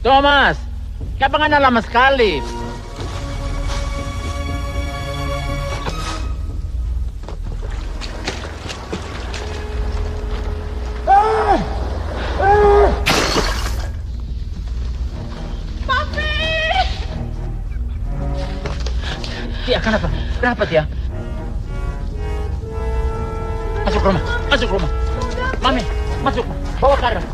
Thomas, kenapa nggak lama sekali? Papi! Tia, kenapa? Kenapa, Tia? Masuk rumah, masuk rumah. Mami, masuk, bawa Kara.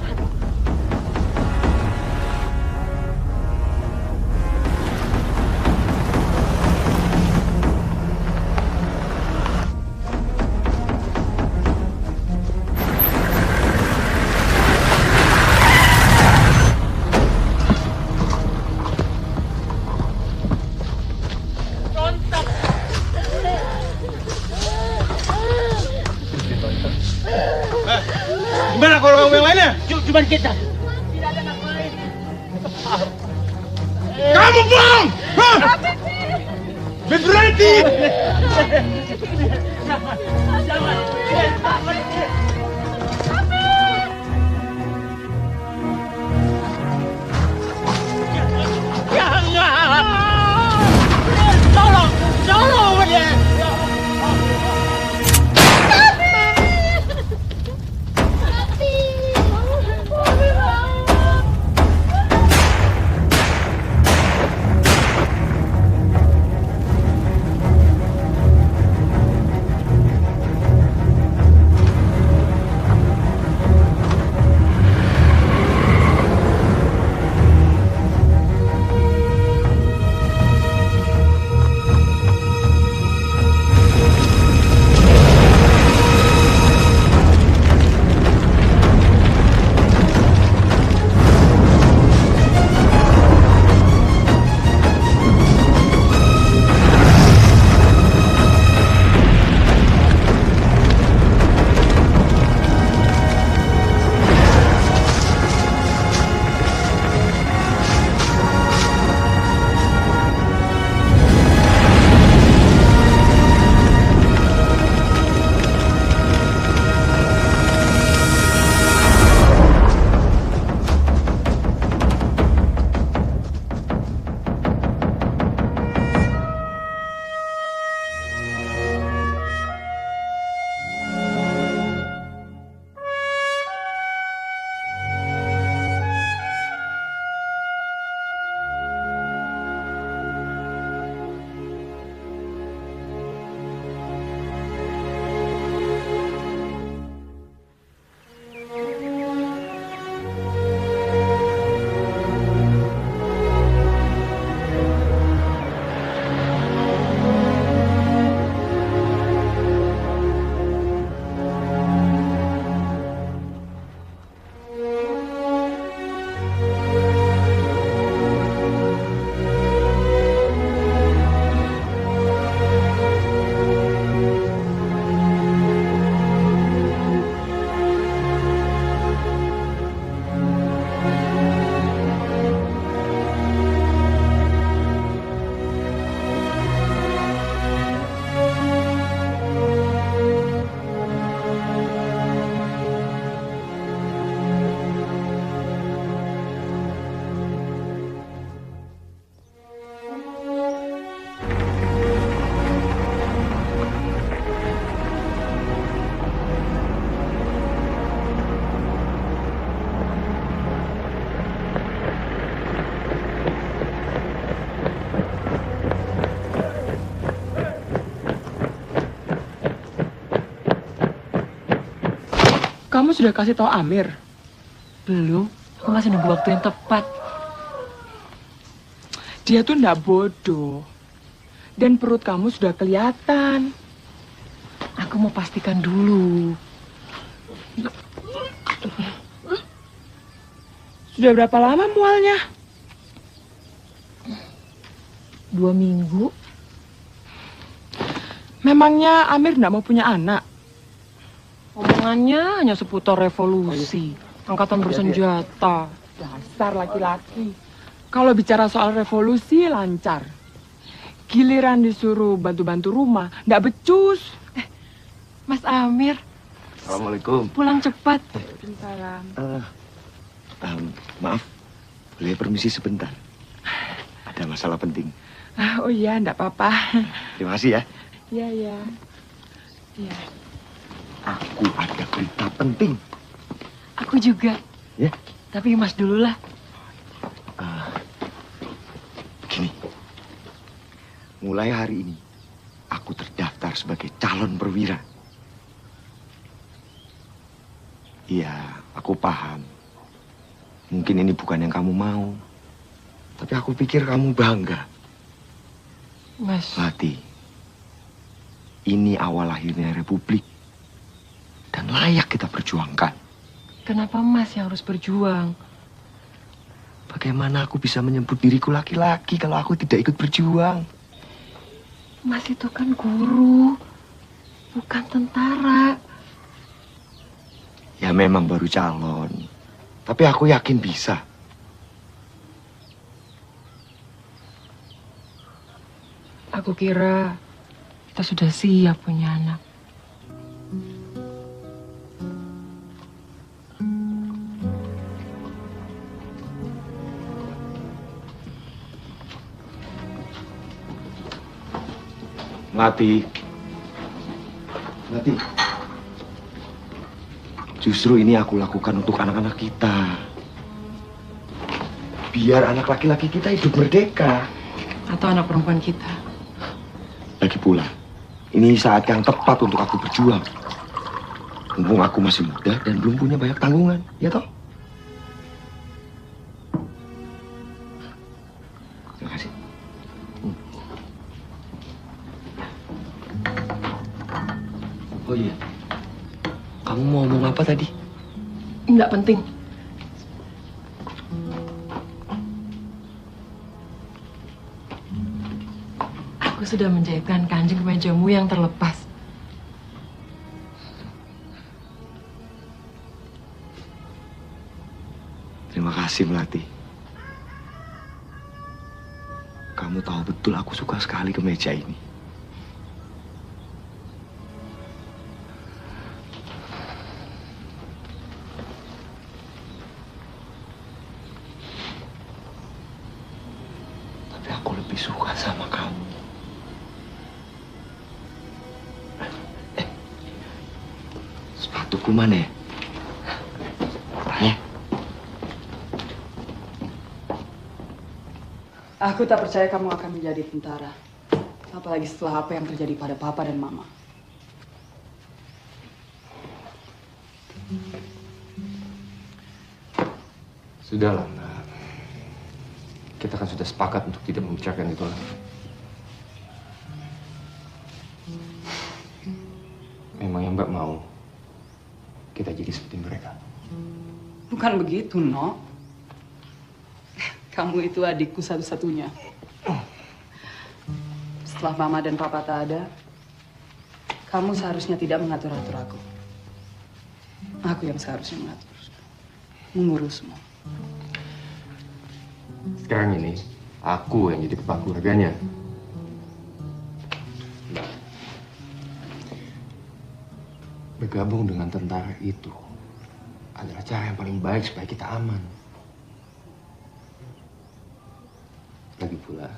Gimana kalau kamu yang lainnya? Cuma kita. Tidak ada yang lain. Kamu bohong! Hah? Berhenti! Tolong, tolong dia. kamu sudah kasih tahu Amir? Belum, aku masih nunggu waktu yang tepat. Dia tuh ndak bodoh. Dan perut kamu sudah kelihatan. Aku mau pastikan dulu. Sudah berapa lama mualnya? 2 minggu. Memangnya Amir ndak mau punya anak? Omongannya hanya seputar revolusi, angkatan bersenjata. Dasar laki-laki. Kalau bicara soal revolusi lancar. Giliran disuruh bantu-bantu rumah, ndak becus. Mas Amir, Assalamualaikum. pulang cepat. Waalaikumsalam. Maaf, boleh permisi sebentar? Ada masalah penting. Oh iya, ndak apa-apa. Terima kasih ya. Iya, iya. Iya. Aku ada berita penting. Aku juga. Ya? Tapi Mas dulu lah. Begini, mulai hari ini aku terdaftar sebagai calon perwira. Iya, aku paham. Mungkin ini bukan yang kamu mau. Tapi aku pikir kamu bangga. Mas, Mati. Ini awal lahirnya Republik. Dan layak kita perjuangkan. kenapa Mas yang harus berjuang? Bagaimana aku bisa menyebut diriku laki-laki kalau aku tidak ikut berjuang? Mas itu kan guru, bukan tentara. Ya memang baru calon. Tapi aku yakin bisa. Aku kira kita sudah siap punya anak. Mati. Justru ini aku lakukan untuk anak-anak kita. Biar anak laki-laki kita hidup merdeka. Atau anak perempuan kita. Lagi pula, ini saat yang tepat untuk aku berjuang. Mumpung aku masih muda dan belum punya banyak tanggungan, ya toh? Terima kasih. Oh iya, kamu mau ngomong apa tadi? Nggak penting. Aku sudah menjahitkan kanjeng kemejamu yang terlepas. Terima kasih, Melati. Kamu tahu betul aku suka sekali kemeja ini. Tapi aku lebih suka sama kamu. Sepatuku mana ya? Tanya. Aku tak percaya kamu akan menjadi tentara. Apalagi setelah apa yang terjadi pada Papa dan Mama. Sudahlah, Mbak. Kita kan sudah sepakat untuk tidak membicarakan itu lagi. Memang yang Mbak mau kita jadi seperti mereka. Bukan begitu, No. Kamu itu adikku satu-satunya. Setelah Mama dan Papa tak ada, kamu seharusnya tidak mengatur-atur aku. Aku yang seharusnya mengatur, mengurusmu. Sekarang ini, aku yang jadi kepala keluarganya. Mbak, bergabung dengan tentara itu adalah cara yang paling baik supaya kita aman. Lagi pula,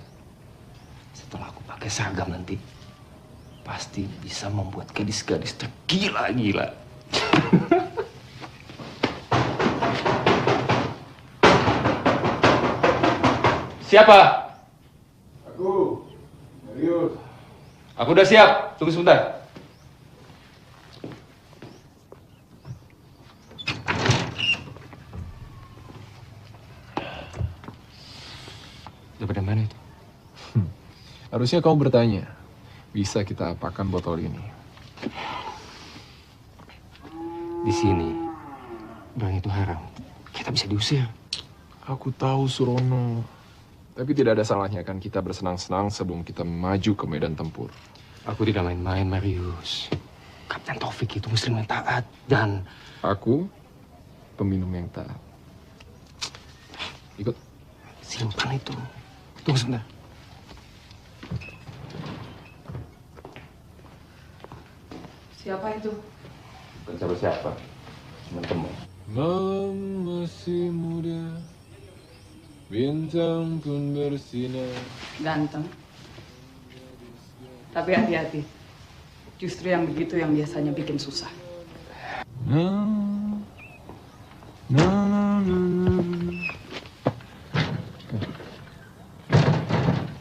setelah aku pakai seragam nanti, pasti bisa membuat gadis-gadis tergila-gila. Siapa? Aku, Marius. Aku udah siap. Tunggu sebentar. Daripada mana itu? Harusnya kau bertanya, bisa kita apakan botol ini? Di sini, barang itu haram. Kita bisa diusir. Aku tahu, Surono. Tapi tidak ada salahnya kan kita bersenang-senang sebelum kita maju ke medan tempur. Aku tidak main-main, Marius. Kapten Taufik itu muslim yang taat. Dan Aku peminum yang taat. Ikut. simpan itu. Tunggu sebentar. Siapa itu? Bukan siapa-siapa. Teman-teman. Malam masih muda, bintang pun bersinar. Ganteng. Tapi hati-hati. Justru yang begitu yang biasanya bikin susah.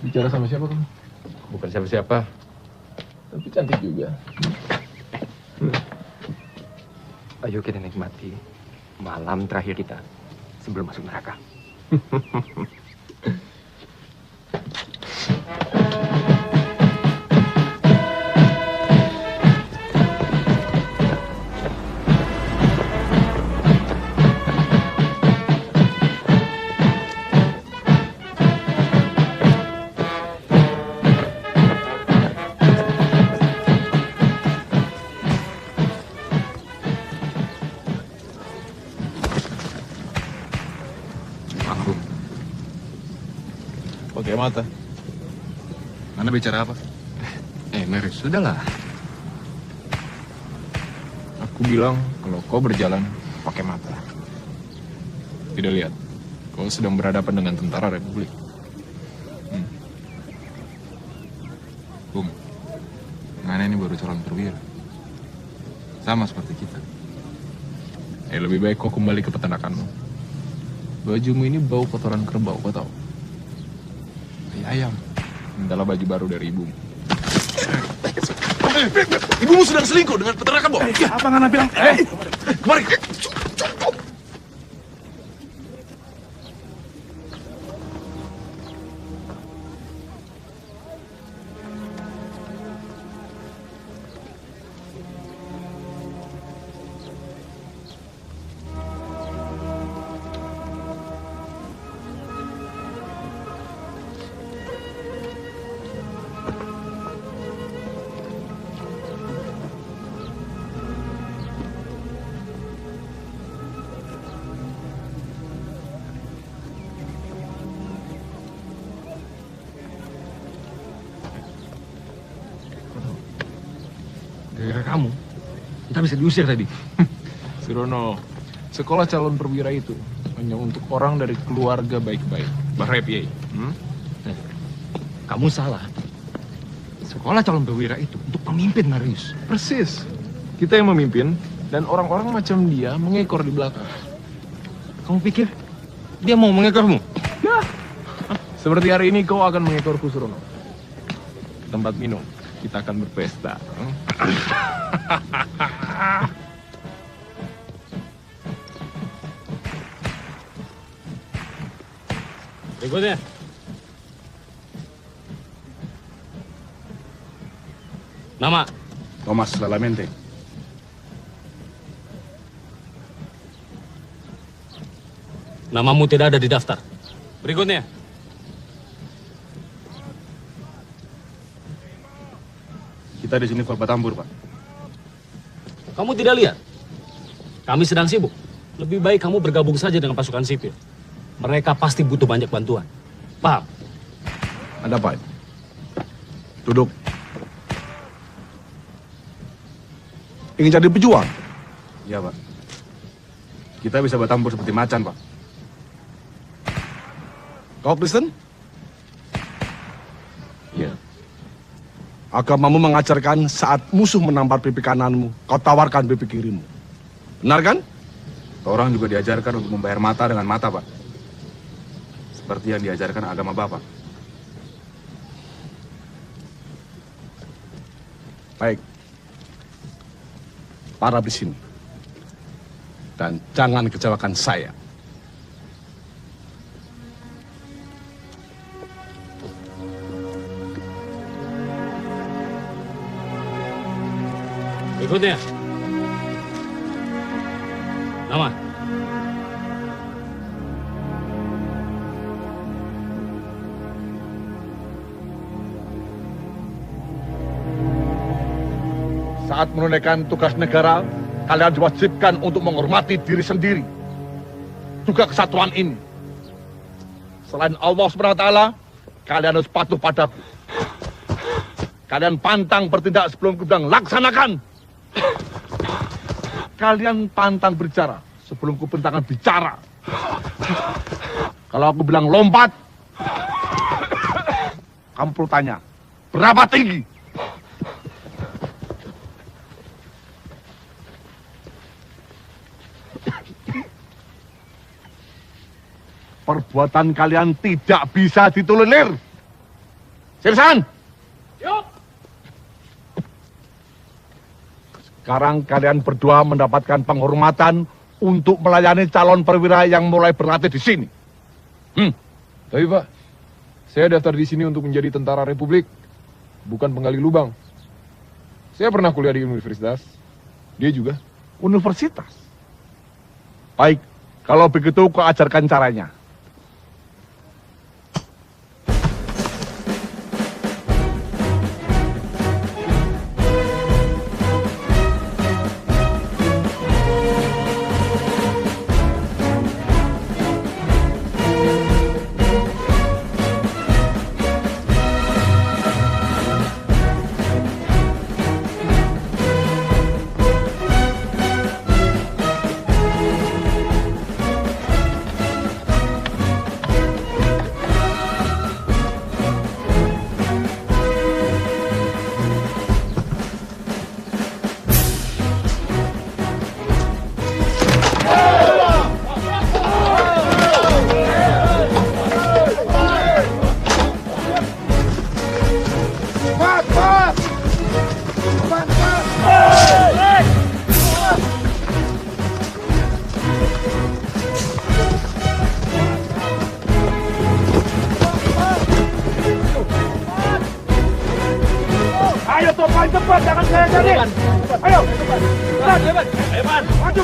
Bicara sama siapa kamu? Bukan siapa-siapa. Tapi cantik juga. Ayo kita nikmati malam terakhir kita sebelum masuk neraka. Pakai mata. Anda bicara apa? Marius, sudahlah. Aku bilang kalau kau berjalan pakai mata. Tidak lihat, kau sedang berhadapan dengan tentara Republik. Bung, mana ini baru calon perwira. Sama seperti kita. Lebih baik kau kembali ke peternakanmu. Bajumu ini bau kotoran kerbau, kau tahu? Ayam. Mintalah baju baru dari ibumu. Ibumu sedang selingkuh dengan peternak kamu. Apa ngana bilang? Kemari. Gara-gara kamu, kita bisa diusir tadi. Surono, sekolah calon perwira itu hanya untuk orang dari keluarga baik-baik. Bahrepiye. Kamu salah. Sekolah calon perwira itu untuk pemimpin, Marius. Persis. Kita yang memimpin dan orang-orang macam dia mengekor di belakang. Kamu pikir dia mau mengekormu? Ya. Seperti hari ini kau akan mengekorku, Surono. Tempat minum. Kita akan berpesta. Berikutnya. Nama? Thomas Lalamente. Namamu tidak ada di daftar. Berikutnya. Kita di sini Pak Tambur, Pak. Kamu tidak lihat? Kami sedang sibuk. Lebih baik kamu bergabung saja dengan pasukan sipil. Mereka pasti butuh banyak bantuan. Paham? Ada apa? Duduk. Ingin jadi pejuang? Iya, Pak. Kita bisa bertambur seperti macan, Pak. Kau Kristen? Iya. Agamamu mengajarkan saat musuh menampar pipi kananmu, kau tawarkan pipi kirimu. Benar kan? Orang juga diajarkan untuk membayar mata dengan mata, Pak. Seperti yang diajarkan agama Bapak. Baik. Para di sini. Dan jangan kecewakan saya. Berikutnya. Nama. Saat menunaikan tugas negara, kalian diwajibkan untuk menghormati diri sendiri. Juga kesatuan ini. Selain Allah SWT, kalian harus patuh padaku. Kalian pantang bertindak sebelum ku bilang laksanakan. Kalian pantang berbicara sebelum ku perintahkan bicara. Kalau aku bilang lompat, kamu perlu tanya, berapa tinggi? Perbuatan kalian tidak bisa ditolerir. Sirsan! Yuk! Sekarang kalian berdua mendapatkan penghormatan untuk melayani calon perwira yang mulai berlatih di sini. Tapi Pak, saya daftar di sini untuk menjadi tentara Republik, bukan penggali lubang. Saya pernah kuliah di universitas. Dia juga. Universitas? Baik, kalau begitu kau ajarkan caranya. Ayo Topan, cepat, jangan saya jadi. Ayo, cepat. Eman, maju.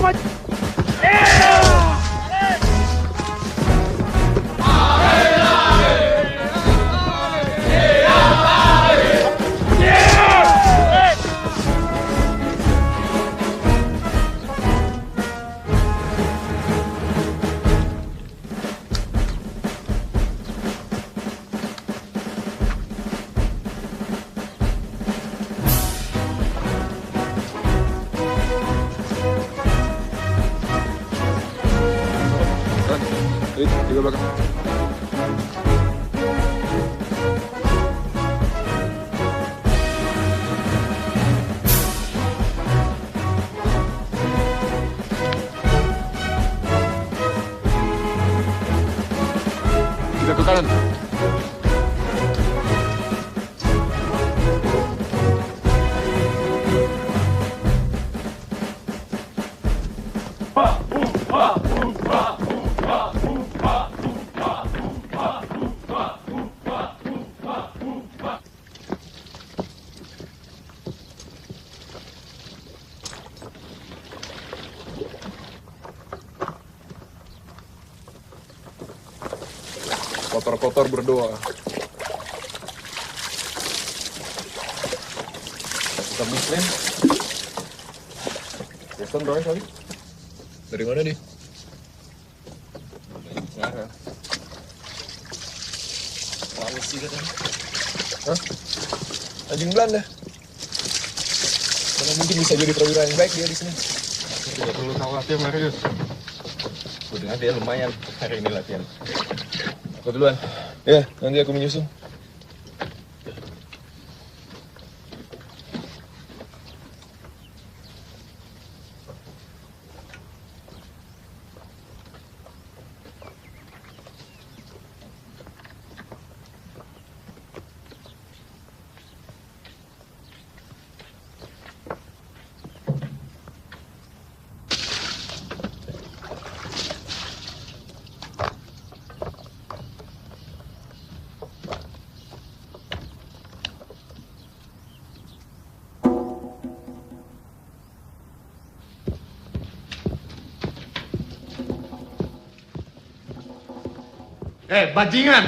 Tiga belakang. Tiga ke kanan. Kotor-kotor berdoa. Kita Muslim. Kristen doain kali. Dari mana nih? Dari Clara. Sulawesi katanya. Hah? Anjing Belanda. Mana mungkin bisa jadi perwira yang baik dia di sini. Tidak perlu khawatir, Marius. Gue dengar dia lumayan hari ini latihan. Aku duluan. Ya, nanti aku menyusul. Bajingan!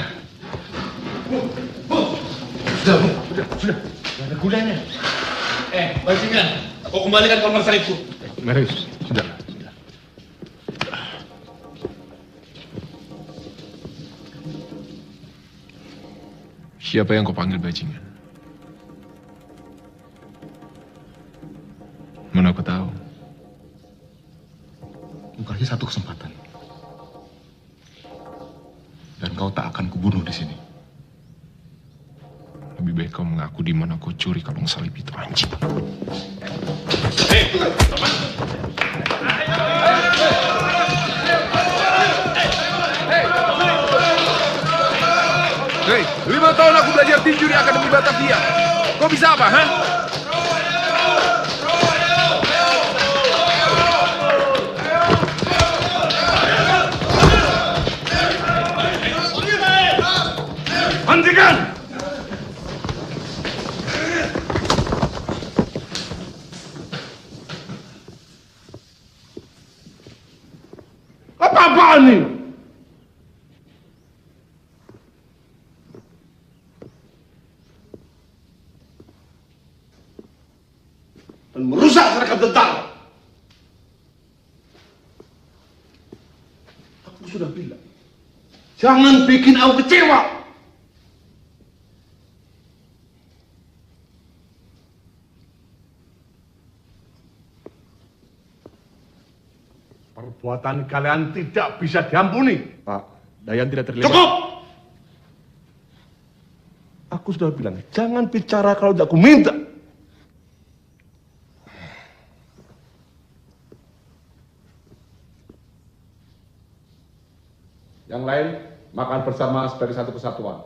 Sudah. Gak ada gunanya. Bajingan, kau kembalikan kamar salibku. Marius, sudah. Siapa yang kau panggil bajingan? Mana aku tahu. Ku kasih satu kesempatan. Dan kau tak akan kubunuh di sini. Lebih baik kau mengaku di mana kau curi kalung salib itu, anjing. Hei, 5 tahun aku belajar tinju di Akademi Batavia. Kau bisa apa, ha? Hentikan! Apa-apaan nih? Dan merusak seragam tentara. Aku sudah bilang, jangan bikin aku kecewa. Perbuatan kalian tidak bisa diampuni. Pak, Dayan tidak terlibat. Cukup! Aku sudah bilang, jangan bicara kalau tidak aku minta. Yang lain, makan bersama sebagai satu kesatuan.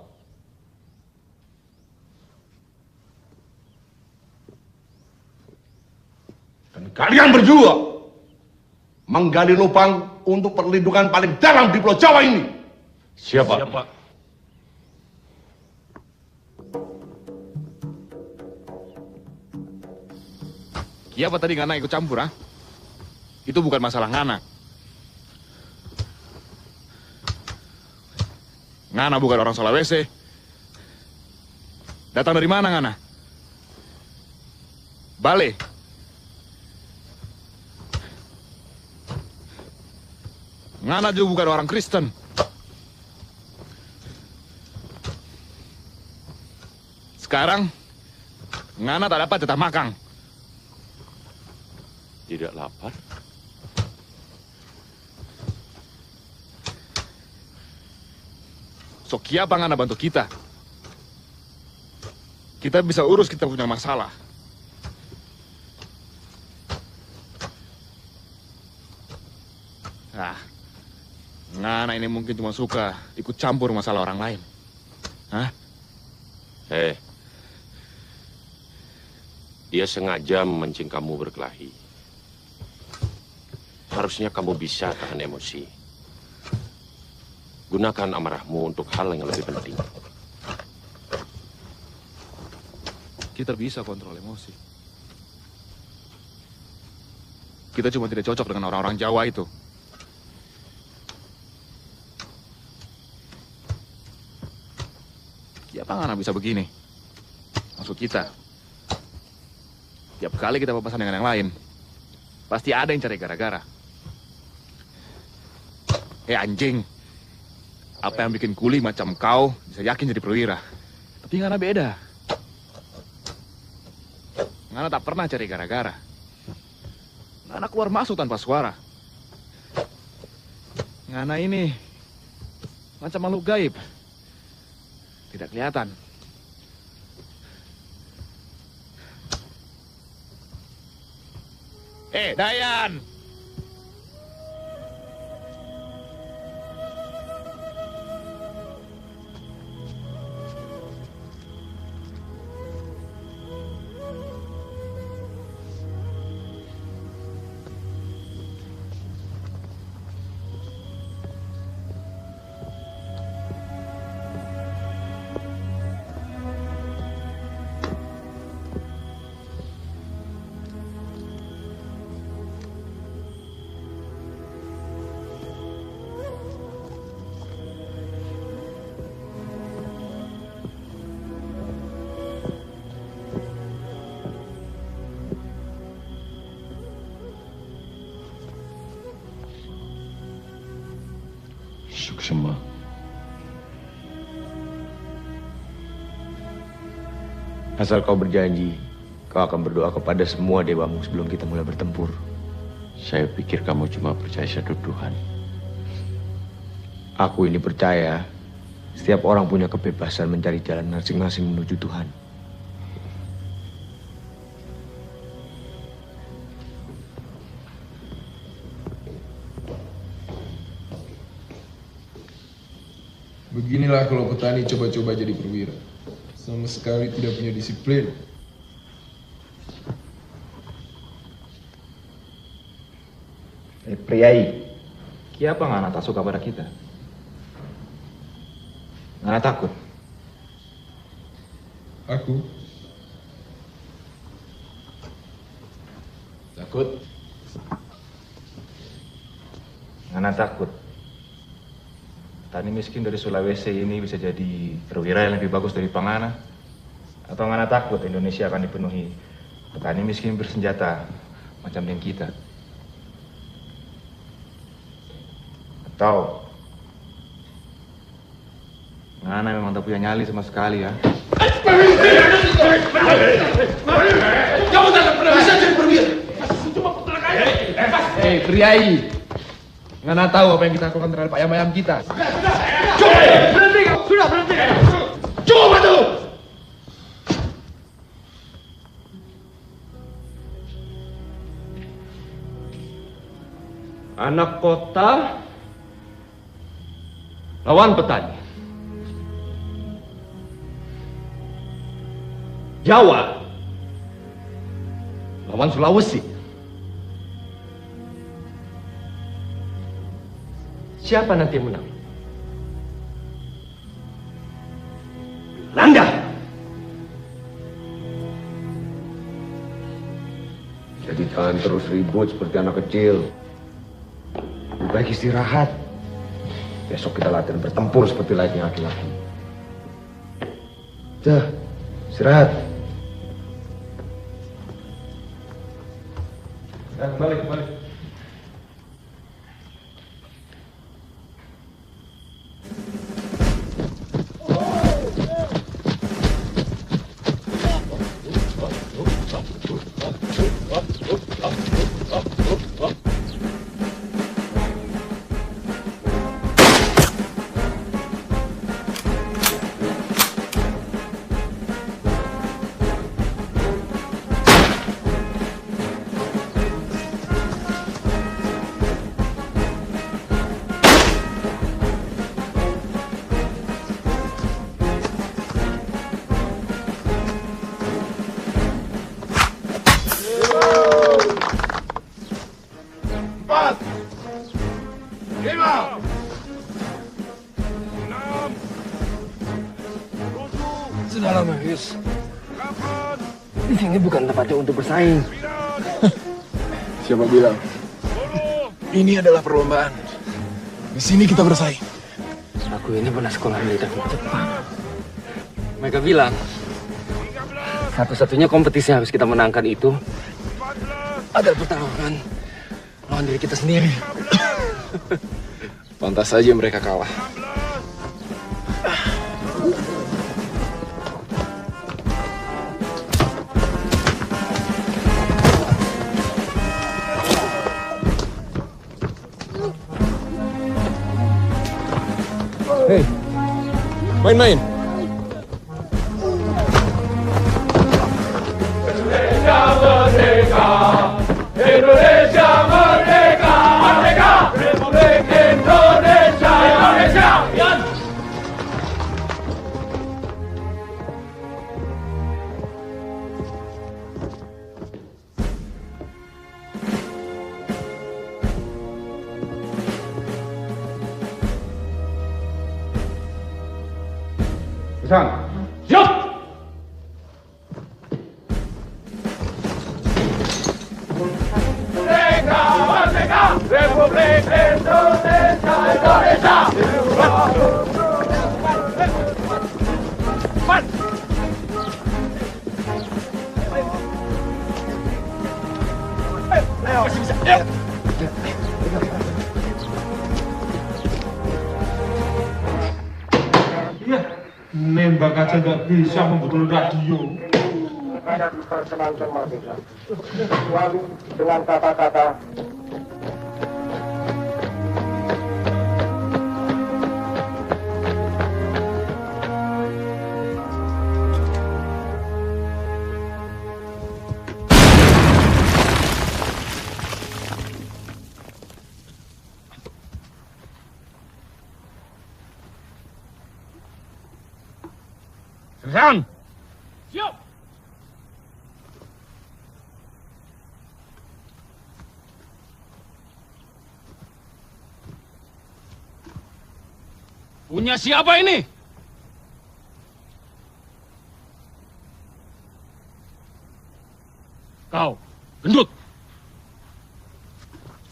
Dan kalian berdua menggali lubang untuk perlindungan paling dalam di Pulau Jawa ini. Siapa? Siapa tadi Ngana ikut campur, ah? Itu bukan masalah Ngana. Ngana bukan orang Sulawesi. Datang dari mana Ngana? Bale. Ngana juga bukan orang Kristen. Sekarang, Ngana tak dapat jatah makan. Tidak lapar? So, kiapa Ngana bantu kita? Kita bisa urus kita punya masalah. Nah, Ngana ini mungkin cuma suka ikut campur masalah orang lain. Hah? Dia sengaja memancing kamu berkelahi. Harusnya kamu bisa tahan emosi. Gunakan amarahmu untuk hal yang lebih penting. Kita bisa kontrol emosi. Kita cuma tidak cocok dengan orang-orang Jawa itu. Siapa Ngana bisa begini? Maksud kita, tiap kali kita papasan dengan yang lain, pasti ada yang cari gara-gara. Anjing, apa yang bikin kuli macam kau bisa yakin jadi perwira? Tapi Ngana beda. Ngana tak pernah cari gara-gara. Ngana keluar masuk tanpa suara. Ngana ini macam makhluk gaib. Tidak kelihatan. Dayan! Suksema. Asal kau berjanji, kau akan berdoa kepada semua dewamu sebelum kita mulai bertempur. Saya pikir kamu cuma percaya satu Tuhan. Aku ini percaya setiap orang punya kebebasan mencari jalan masing-masing menuju Tuhan. Beginilah kalau petani coba-coba jadi perwira. Sama sekali tidak punya disiplin. Priai, kenapa Ngana tak suka pada kita? Ngana takut? Aku? Takut? Ngana takut. Petani miskin dari Sulawesi ini bisa jadi perwira yang lebih bagus dari Pangana? Atau Ngana takut Indonesia akan dipenuhi petani miskin bersenjata macam yang kita? Atau Ngana memang tak punya nyali sama sekali ya? Kamu tak pernah bisa jadi perwira. Cuma Hei, Priai, Ngana tahu apa yang kita lakukan terhadap ayam-ayam kita. Cukup! Berhenti! Sudah berhenti! Cukup itu! Anak kota lawan petani. Jawa lawan Sulawesi. Siapa nanti yang menang? Belanda. Jadi jangan terus ribut seperti anak kecil. Lebih baik istirahat. Besok kita latihan bertempur seperti layaknya laki-laki. Dah, istirahat. Ya, kembali. Sudahlah, Marius. Di sini bukan tempatnya untuk bersaing. Siapa bilang? Ini adalah perlombaan. Di sini kita bersaing. Aku ini pernah sekolah militer di Jepang. Mereka bilang, satu-satunya kompetisi yang harus kita menangkan itu adalah pertarungan lawan diri kita sendiri. Pantas saja mereka kalah. Hei, main-main. Indonesia merdeka! Indonesia merdeka! Merdeka! Republik Indonesia! Indonesia! Yan! Kesang. Siap! Merdeka! Merdeka! Republik Indonesia! Indonesia! Ayo, masih bisa. Nembak aja nggak bisa membetul radio. Pada diperkenankan merdeka. Kecuali dengan kata-kata Sersan! Siap! Punya siapa ini? Kau, gendut.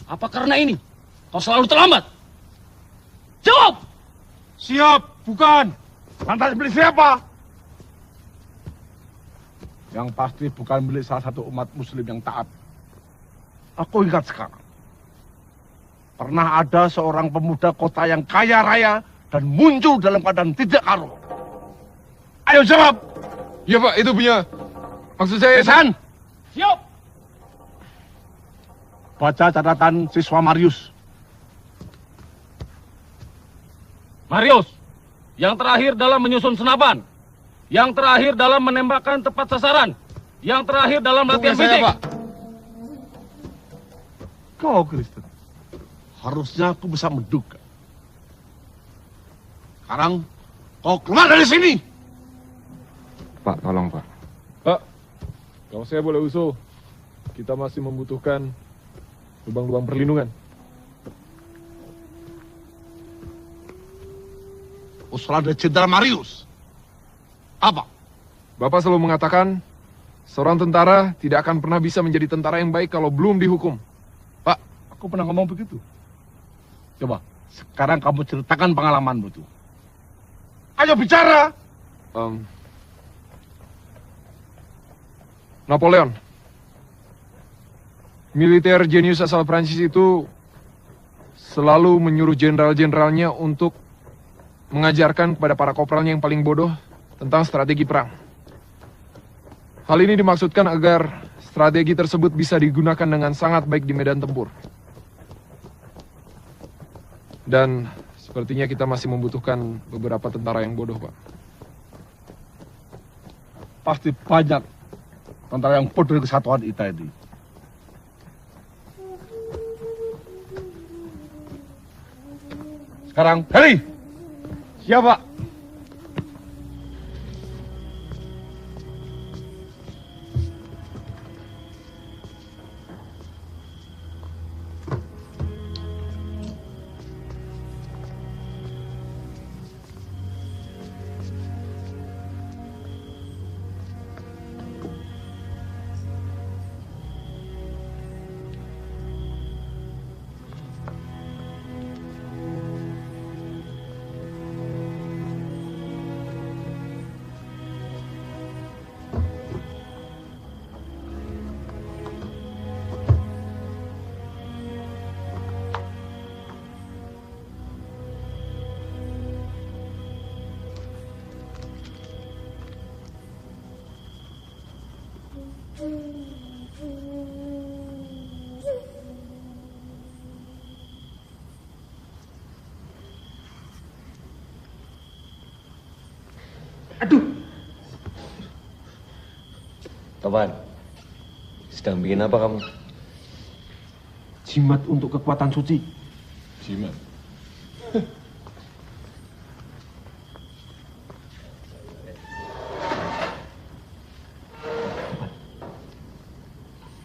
Apa karena ini kau selalu terlambat? Jawab! Siap, bukan. Lantas milik siapa? Yang pasti bukan milik salah satu umat muslim yang taat. Aku ingat sekarang. Pernah ada seorang pemuda kota yang kaya raya dan muncul dalam keadaan tidak karuan. Ayo jawab. Iya Pak, itu punya. Maksud saya... Sersan! Siap! Baca catatan siswa Marius. Marius, yang terakhir dalam menyusun senapan. Yang terakhir dalam menembakkan tepat sasaran. Yang terakhir dalam latihan fisik. Pak. Kau, Kristen. Harusnya aku bisa menduga. Sekarang, kau keluar dari sini. Pak, tolong Pak. Pak, kalau saya boleh usul, kita masih membutuhkan lubang-lubang perlindungan. Usulan dari Jenderal Marius. Apa? Bapak selalu mengatakan, seorang tentara tidak akan pernah bisa menjadi tentara yang baik kalau belum dihukum. Pak, aku pernah ngomong begitu. Coba, sekarang kamu ceritakan pengalamanmu itu. Ayo bicara! Napoleon. Militer jenius asal Prancis itu selalu menyuruh jenderal-jenderalnya untuk mengajarkan kepada para korpralnya yang paling bodoh tentang strategi perang. Hal ini dimaksudkan agar strategi tersebut bisa digunakan dengan sangat baik di medan tempur. Dan sepertinya kita masih membutuhkan beberapa tentara yang bodoh, Pak. Pasti banyak tentara yang bodoh di kesatuan kita ini. Sekarang, Heli! Siapa? Topan, sedang bikin apa kamu? Jimat untuk kekuatan suci. Jimat?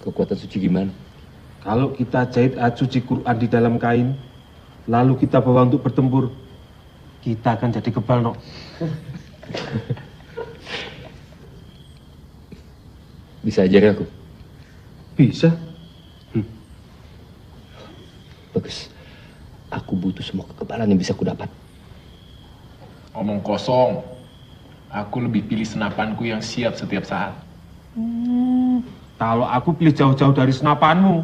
Kekuatan suci gimana? Kalau kita jahit ayat suci Quran di dalam kain, lalu kita bawa untuk bertempur, kita akan jadi kebal, Nok. Bisa ajari aku? Bisa. Bagus. Aku butuh semua kekebalan yang bisa aku dapat. Omong kosong. Aku lebih pilih senapanku yang siap setiap saat. Kalau aku pilih jauh-jauh dari senapanmu.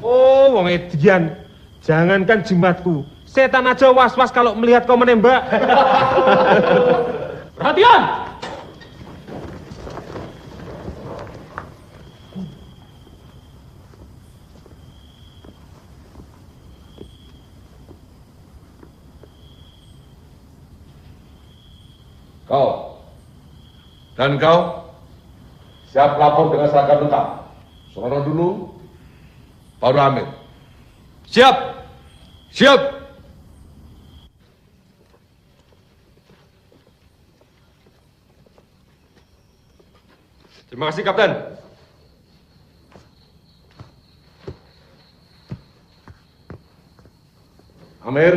Oh, wong edian. Jangankan jimatku, Setan aja was-was kalau melihat kau menembak. Perhatian! Kau dan kau siap lapor dengan seragam lengkap. Saudara dulu, baru Amir. Siap. Siap. Terima kasih, Kapten. Amir,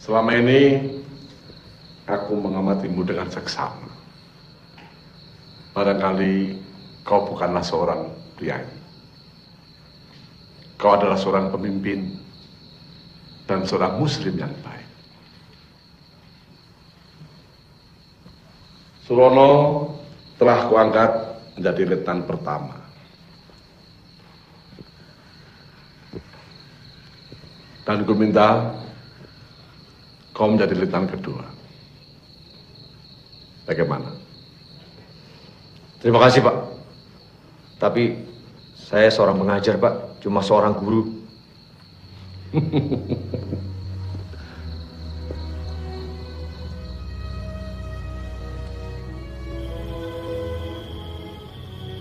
selama ini aku mengamatimu dengan seksama. Barangkali kau bukanlah seorang priai. Kau adalah seorang pemimpin dan seorang muslim yang baik. Surono telah kuangkat menjadi letnan pertama. Dan ku minta kau menjadi letnan kedua. Bagaimana? Terima kasih, Pak. Tapi saya seorang pengajar, Pak. Cuma seorang guru.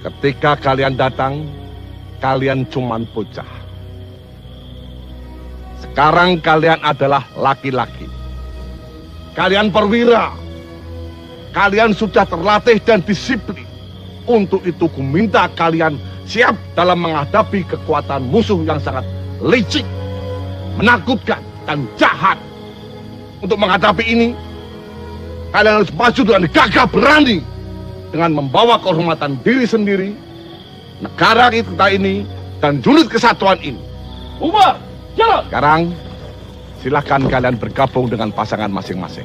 Ketika kalian datang, kalian cuman bocah. Sekarang kalian adalah laki-laki. Kalian perwira. Kalian sudah terlatih dan disiplin. Untuk itu ku minta kalian siap dalam menghadapi kekuatan musuh yang sangat licik, menakutkan, dan jahat. Untuk menghadapi ini, kalian harus maju dengan gagah berani, dengan membawa kehormatan diri sendiri, negara kita ini, dan julid kesatuan ini. Umar, jalan! Sekarang, silahkan kalian bergabung dengan pasangan masing-masing.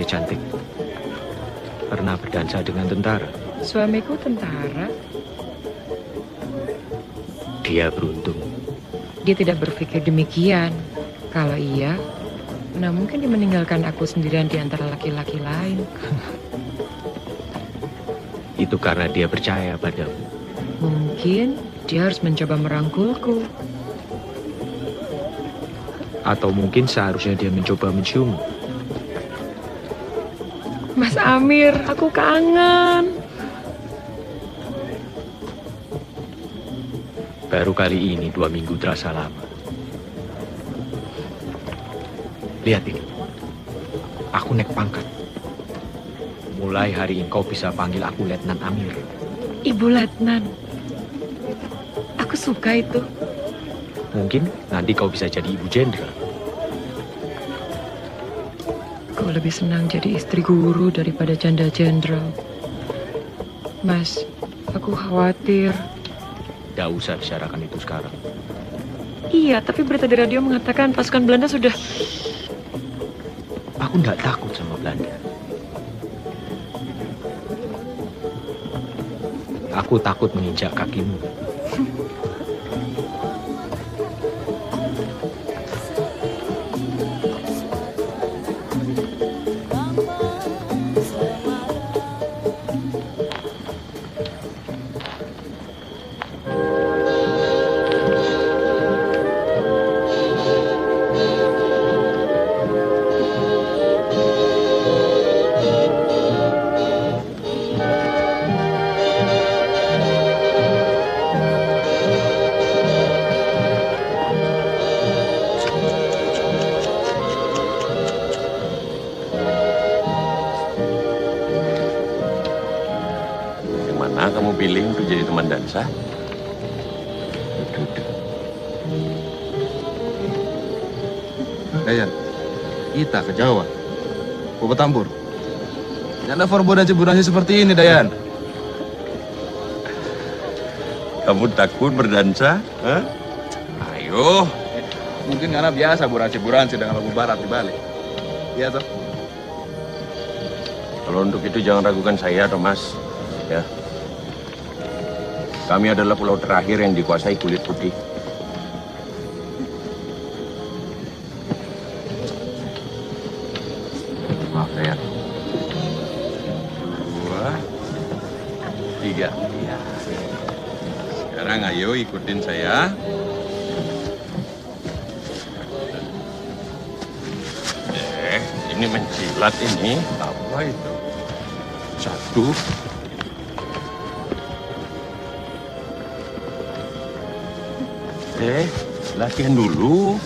Cantik, pernah berdansa dengan tentara? Suamiku tentara. Dia beruntung. Dia tidak berpikir demikian. Kalau iya, mana mungkin dia meninggalkan aku sendirian di antara laki-laki lain. Itu karena dia percaya padamu. Mungkin dia harus mencoba merangkulku. Atau mungkin seharusnya dia mencoba menciummu. Mas Amir, aku kangen. Baru kali ini 2 minggu terasa lama. Lihat ini. Aku naik pangkat. Mulai hari ini kau bisa panggil aku Letnan Amir. Ibu Letnan. Aku suka itu. Mungkin nanti kau bisa jadi ibu jenderal. Kau lebih senang jadi istri guru daripada janda jenderal. Mas, aku khawatir. Tidak usah bicarakan itu sekarang. Iya, tapi berita di radio mengatakan pasukan Belanda sudah... Aku tidak takut sama Belanda. Aku takut menginjak kakimu. Kamu pilih untuk jadi teman dansa? Yan, Kita ke Jawa. Kau bertampur. Janda Forbo dan Ciburansi seperti ini, Dayan. Kamu takut berdansa? Hah? Ayo. Mungkin karena biasa buransi dengan lagu barat di Bali. Iya toh? Kalau untuk itu jangan ragukan saya, Thomas. Ya. Kami adalah pulau terakhir yang dikuasai kulit putih. Maaf, Dayan. 2, 3. Ya. Sekarang ayo ikutin saya. Ini mencilat ini. Apa itu? 1. Latihan dulu.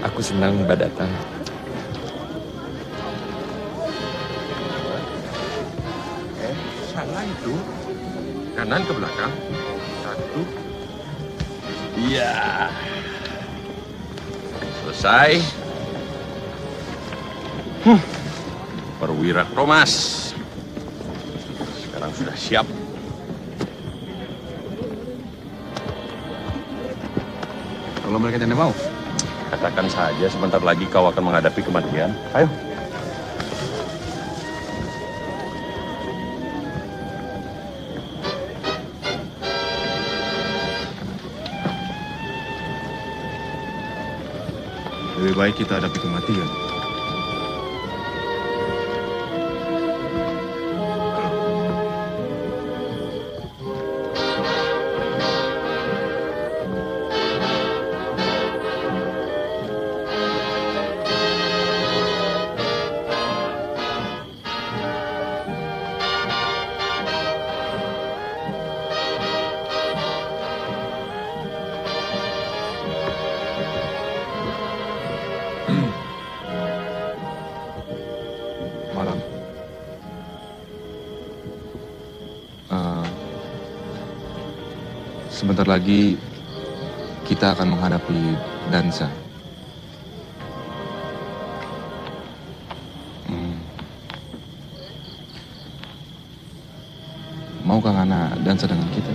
Aku senang Mbak datang. Salah itu. Kanan ke belakang. 1. Iya. Selesai. Perwira Thomas. Sekarang sudah siap. Kalau mereka tidak mau, katakan saja sebentar lagi kau akan menghadapi kematian. Ayo. lebih baik kita hadapi kematian. Sebentar lagi kita akan menghadapi dansa. Maukah Ngana dansa dengan kita?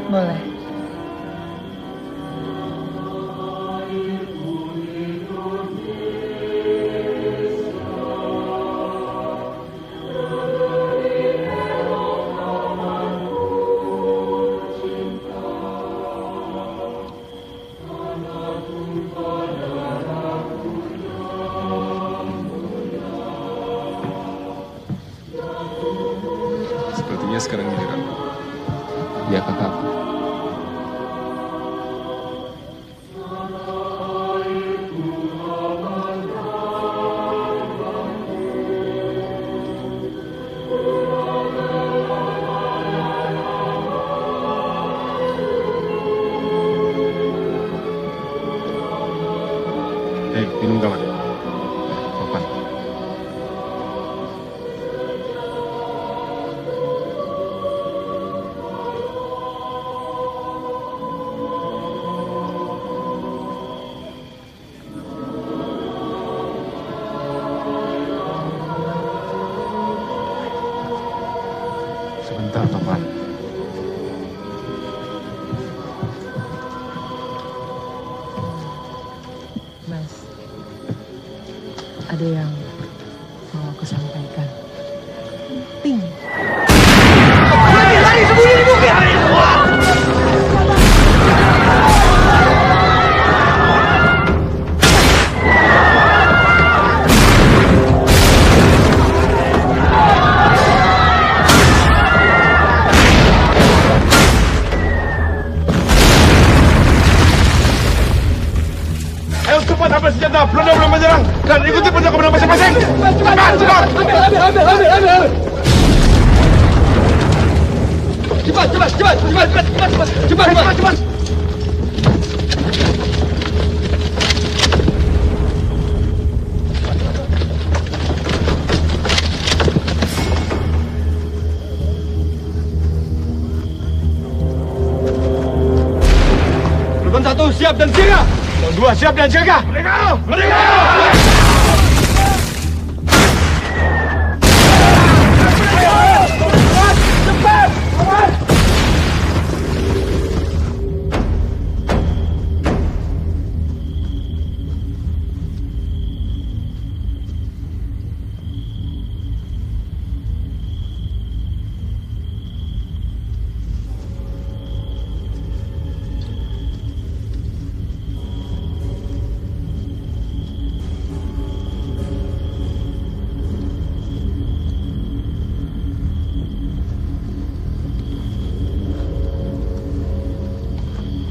Boleh. Sepertinya sekarang giliran. Ya, kakak. Minum kawan. Papan. Sebentar, Papan. Mas, ada yang mau aku sampaikan. Ting. Lari sembunyi di bukit. Ayo cepat ambil senjata, belum menyerang dan ikuti perjalanan masing-masing. Cepat, cepat. Ambil. Cepat. siap dan siaga. Zona 2 siap dan siaga. Merdeka! Merdeka! Cepat! Cepat!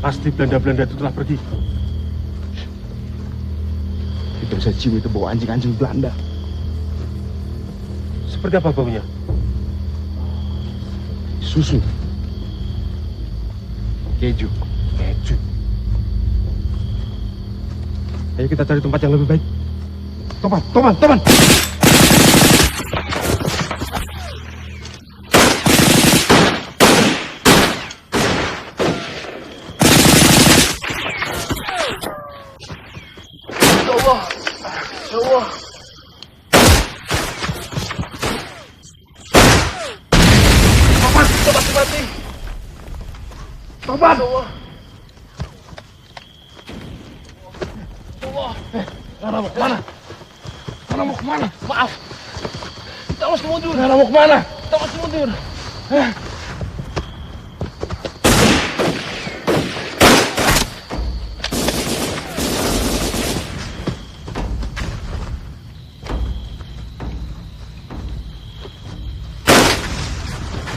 Pasti Belanda-Belanda itu telah pergi. Kita bisa cium itu bau anjing-anjing Belanda. Seperti apa baunya? Susu. Keju. Keju. Ayo kita cari tempat yang lebih baik. Toman. Toman! Nara mau kemana? Nara mau kemana? Maaf. Kita harus mundur. Nara mau kemana? Kita harus mundur.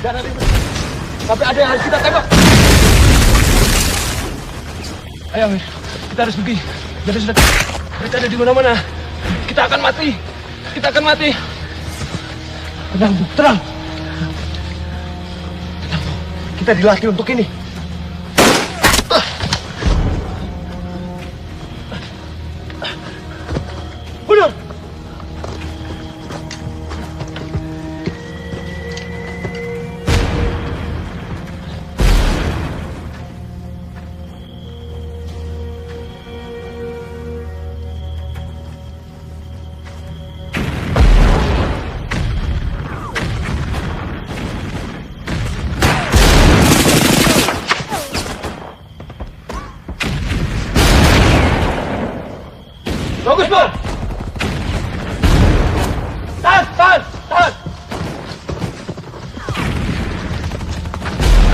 Jangan ribut. Tapi ada yang harus kita tembak. Ayo, Amir. Kita harus pergi. Jadi sudah mereka ada di mana-mana. Kita akan mati. Kita akan mati. Tenang, Bu. Tenang. Tenang, Bu. Kita dilatih untuk ini. Mundur. Bagus, Bang! Tahan!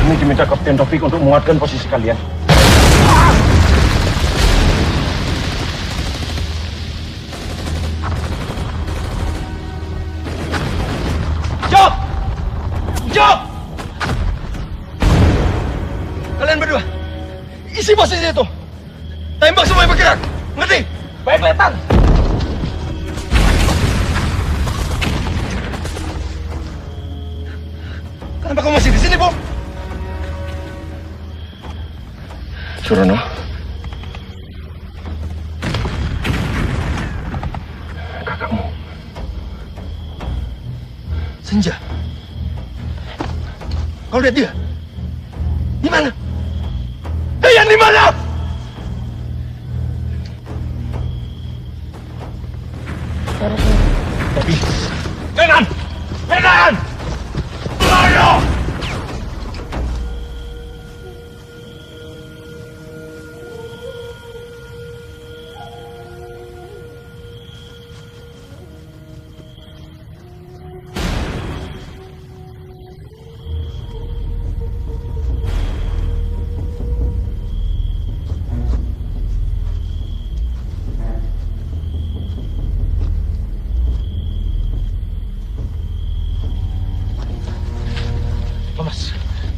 Ini diminta Kapten Taufik untuk menguatkan posisi kalian. Jok! Kalian berdua, isi posisi itu. Tembak semua yang bergerak. Ngerti? Baik, Letang. Kenapa kamu masih di sini, Bom? Surono. Kakakmu. Senja. Kau lihat dia? Di mana? Dayan di mana? Tapi, Menan! Ayo!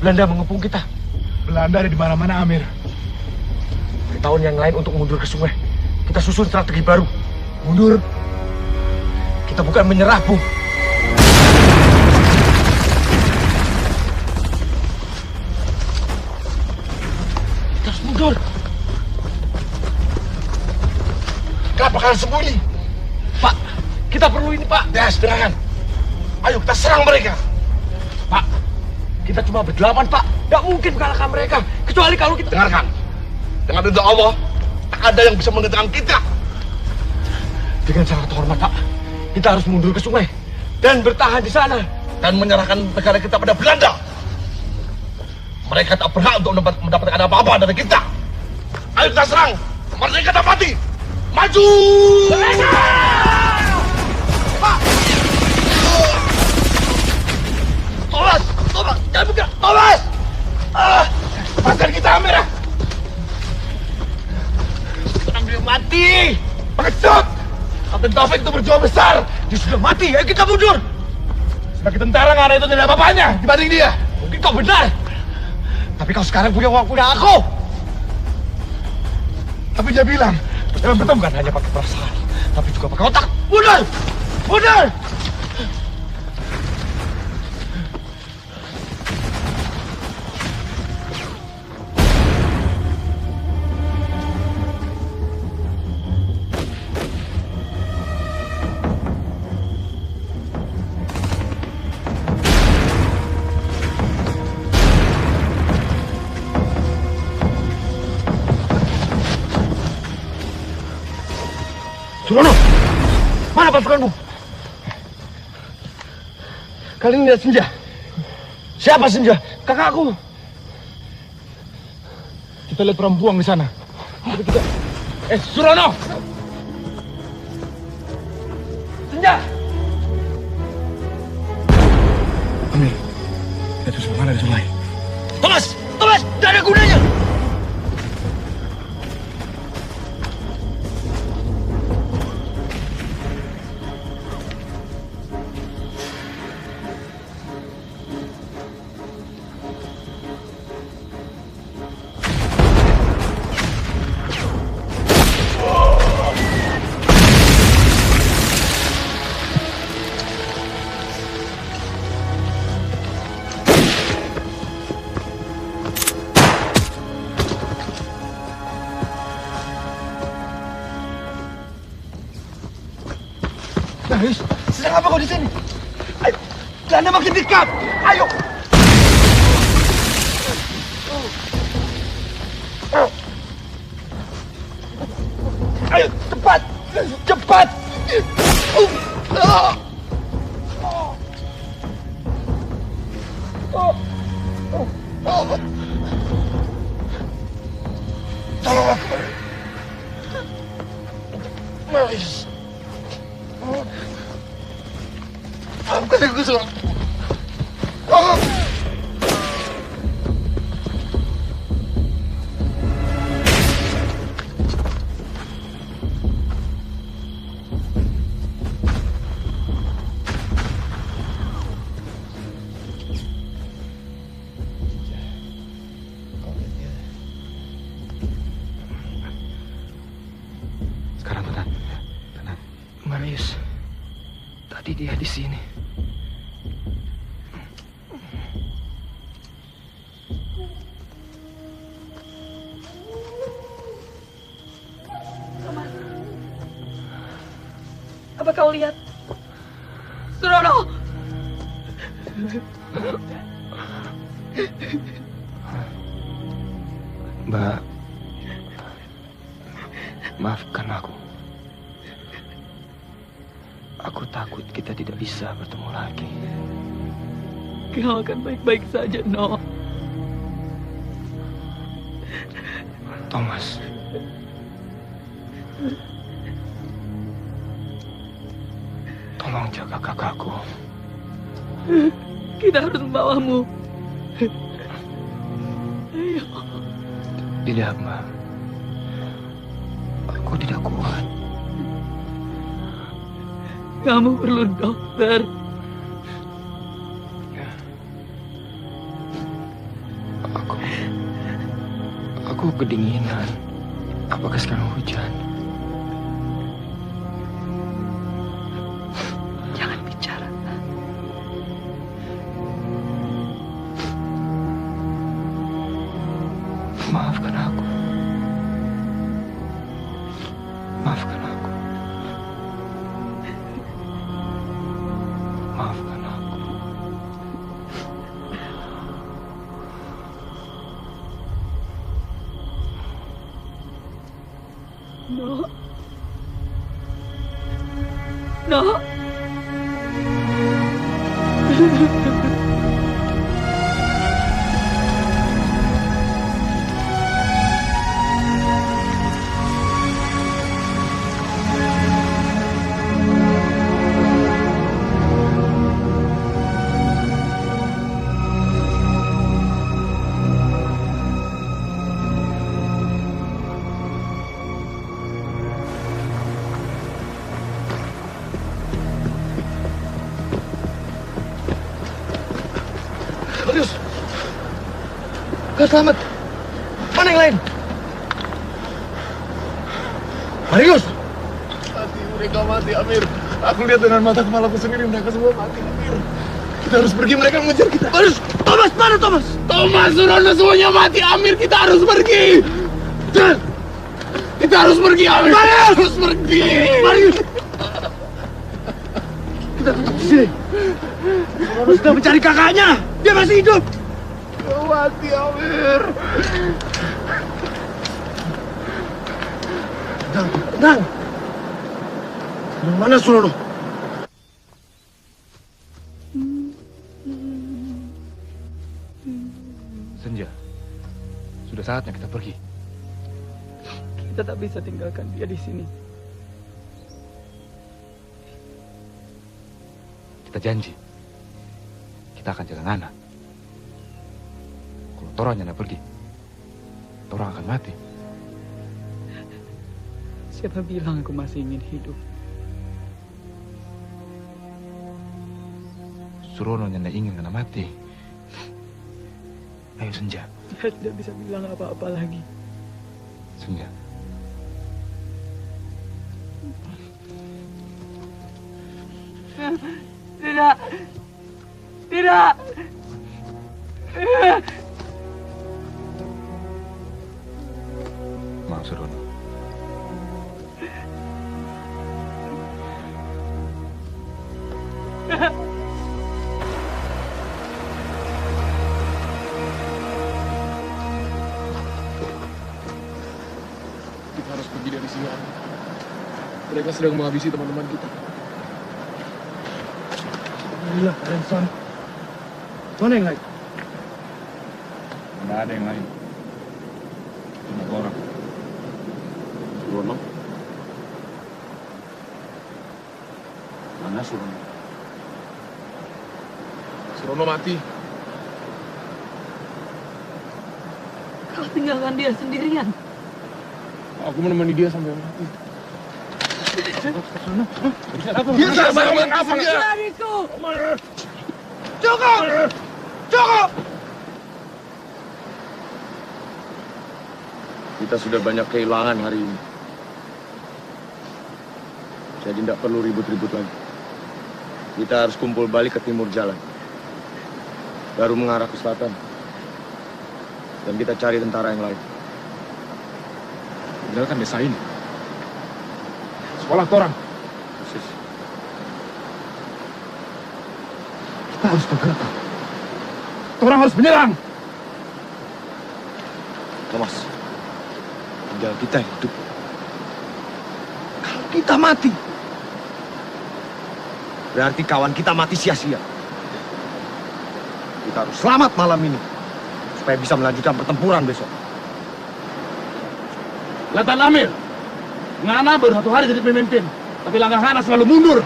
Belanda mengepung kita. Belanda ada di mana-mana, Amir. Beritahu yang lain untuk mundur ke sungai. Kita susun strategi baru. Mundur? Kita bukan menyerah, Bung. Kita harus mundur. Kenapa kalian sembunyi? Pak, kita perlu ini, Pak. Ya, serangan. Ayo kita serang mereka. Pak, kita cuma berdelapan, Pak. Nggak mungkin mengalahkan mereka. Kecuali kalau kita... Dengarkan. Dengan ridha Allah, tak ada yang bisa menentang kita. Dengan sangat hormat, Pak. Kita harus mundur ke sungai dan bertahan di sana dan menyerahkan negara kita pada Belanda. Mereka tak berhak untuk mendapatkan apa-apa dari kita. Ayo kita serang, merdeka dan mati. Maju! Thomas! Thomas! Jangan bergerak! Thomas! Lepaskan kita, Amir! Ambil mati! Pengecut! Kapten Taufik itu berjuang besar! Dia sudah mati, ayo kita mundur! Sebagai tentara nggak ada itu tidak apa-apanya dibanding dia. Mungkin kau benar. Tapi kau sekarang punya uang, punya aku. Tapi dia bilang, Dalam betul bukan hanya pakai perasaan, tapi juga pakai otak. Mundur! Mundur! Surono, mana pasukanmu? Kalian lihat Senja? Siapa Senja? Kakakku. Kita lihat perempuan di sana. Kita... Surono! Senja! Amir, kita terus mengalir dari sungai. Thomas! Thomas! Tidak ada gunanya! Sedang apa kau di sini? Ayo, Belanda makin dekat. Ayo. Ayo, cepat, cepat. Tolong aku. Maris. Maafkan aku, Surono. Sekarang tenang, tenang. Marius, tadi dia di sini. Apa kau lihat? Surono! Mbak, maafkan aku. Aku takut kita tidak bisa bertemu lagi. Kau akan baik-baik saja, No. Thomas. Tolong jaga kakakku. Kita harus membawamu. Ayo. Tidak, Mbak. Aku tidak kuat. Kamu perlu dokter. Aku kedinginan. Apakah sekarang hujan? Jangan bicara. Maafkan aku. Maafkan aku. Maafkan aku. No. Marius! Gak selamat! Mana yang lain? Marius! Mati, mereka mati, Amir. Aku lihat dengan mata kepalaku sendiri, mereka semua mati, Amir. Kita harus pergi, mereka mengejar kita. Marius! Thomas, mana Thomas? Thomas, Surono semuanya mati, Amir. Kita harus pergi. Kita harus pergi, Amir. Kita harus pergi. Marius! Kita tetap di sini. Surono sudah mencari kakaknya. Dia masih hidup. Mati, Amir. Tenang. Mana Surono? Senja, sudah saatnya kita pergi. Kita tak bisa tinggalkan dia di sini. Kita janji, kita akan jaga Ngana. Kalau Toranya tidak pergi, Torang akan mati. Siapa bilang aku masih ingin hidup? Surono tidak ingin Ngana mati. Ayo Senja. Dia tidak bisa bilang apa-apa lagi. Senja. Tidak. Tidak. Maaf Surono. Kita harus pergi dari sini, Amir. Mereka sedang menghabisi teman-teman kita. Alhamdulillah, kalian selamat. Mana yang lain? Nggak ada yang lain. Cuma orang. Surono? Mana Surono? Surono mati. Kau tinggalkan dia sendirian. Aku menemani dia sampai mati. Dia sama apa dia? Lariku. Cukup! Cukup! Kita sudah banyak kehilangan hari ini. Jadi tidak perlu ribut-ribut lagi. Kita harus kumpul balik ke timur jalan. Baru mengarah ke selatan. Dan kita cari tentara yang lain. Tinggalkan desa ini. Sekolah Torang. Persis. Kita harus bergerak. Torang harus menyerang. Thomas, tinggal kita yang hidup. Kalau kita mati, Berarti kawan kita mati sia-sia. Kita harus selamat malam ini. Supaya bisa melanjutkan pertempuran besok. Latan Amir. Ngana baru 1 hari jadi pemimpin. Tapi langkah Ngana selalu mundur.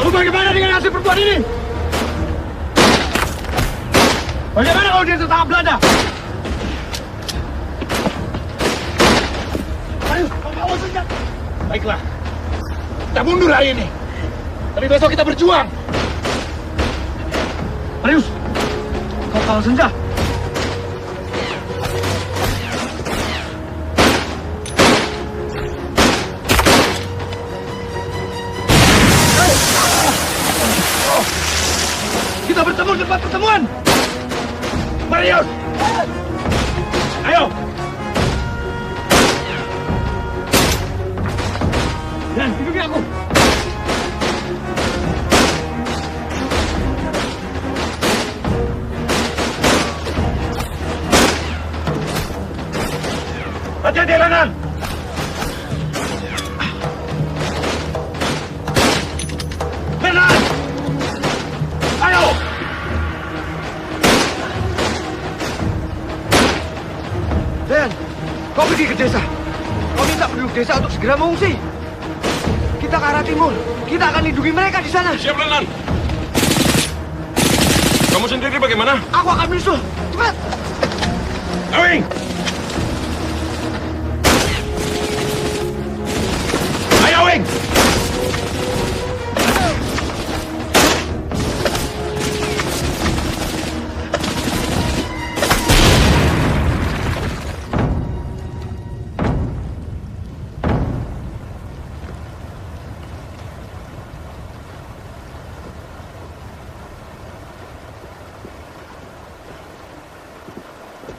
Lalu bagaimana dengan hasil perempuan ini? Bagaimana kalau dia tetap Belanda? Ayo, bawa senjata. Baiklah. Kita mundur hari ini. Tapi besok kita berjuang. Marius, kau kalah senja. Kita bertemu di tempat pertemuan. Marius, ayo. Dan ikuti aku. Hati-hati, Lenan! Lenan! Ayo! Den, kau pergi ke desa. Kau minta penduduk desa untuk segera mengungsi. Kita ke arah timur. Kita akan lindungi mereka di sana. Siap, Lenan. Kamu sendiri bagaimana? Aku akan menyusul. Cepat. Awing! Ayo, Awing!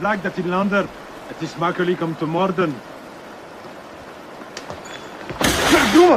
Blijkt dat die lander. Het is makkelijk om te moorden. Verdomme!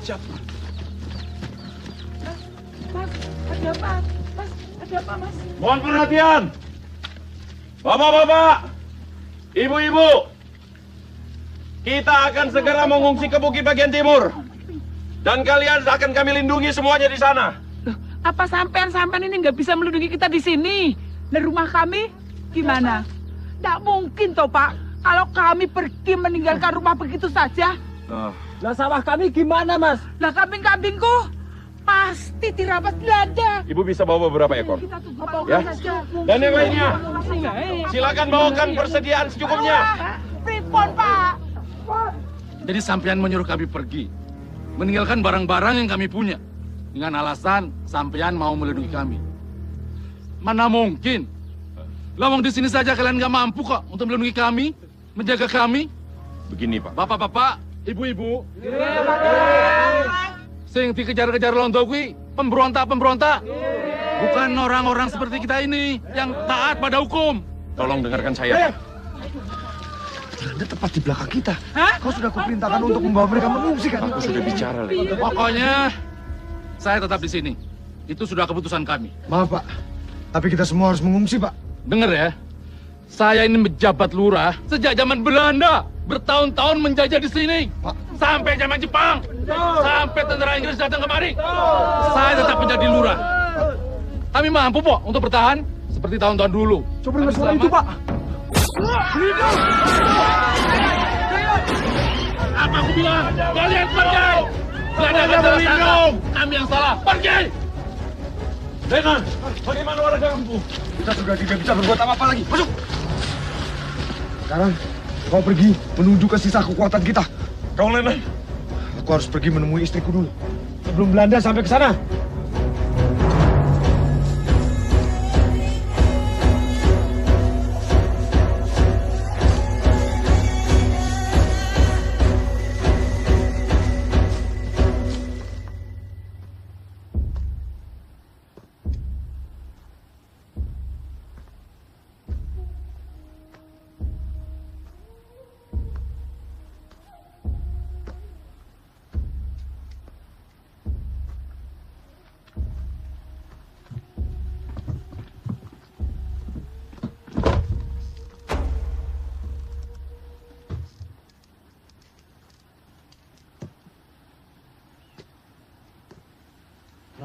Siap. Mas, ada apa? Mas, ada apa, Mas? Mohon perhatian! Bapak-bapak, ibu-ibu, kita akan segera mengungsi ke bukit bagian timur. Dan kalian akan kami lindungi semuanya di sana. Apa sampean ini nggak bisa melindungi kita di sini? Dan rumah kami gimana? Nggak mungkin toh, Pak. Kalau kami pergi meninggalkan rumah begitu saja. Lah sawah kami gimana, Mas? Lah kambing-kambingku pasti dirampas Belanda. Ibu bisa bawa beberapa ekor. Ya. Dan yang lainnya, silakan bawakan persediaan secukupnya. Pripon, Pak. Jadi sampean menyuruh kami pergi, meninggalkan barang-barang yang kami punya, dengan alasan sampean mau melindungi kami. Mana mungkin? Lawang di sini saja kalian nggak mampu kok untuk melindungi kami, menjaga kami. Begini, Pak. Bapak-bapak, ibu-ibu, sing dikejar-kejar londo kuwi pemberontak-pemberontak. Bukan orang-orang seperti kita ini yang taat pada hukum. Tolong dengarkan saya. Belanda tepat di belakang kita. Kau sudah kuperintahkan untuk membawa mereka mengungsi kan? Aku sudah bicara, Le. Pokoknya saya tetap di sini. Itu sudah keputusan kami. Maaf, Pak. Tapi kita semua harus mengungsi, Pak. Dengar ya. Saya ini menjabat lurah sejak zaman Belanda. Bertahun-tahun menjajah di sini. Sampai zaman Jepang. Sampai tentara Inggris datang kemari. Saya tetap menjadi lurah. Kami mampu, Pok, untuk bertahan seperti tahun-tahun dulu. Coba dengar suara itu, Pak. Apa aku bilang? Kalian pergi! Gak ada berlindung! Kami yang salah, pergi! Lennon, bagaimana warga kampung? Kita sudah tidak bisa berbuat apa-apa lagi. Masuk! Sekarang, kau pergi menuju ke sisa kekuatan kita. Kau, Lennon? Aku harus pergi menemui istriku dulu. Sebelum Belanda sampai ke sana.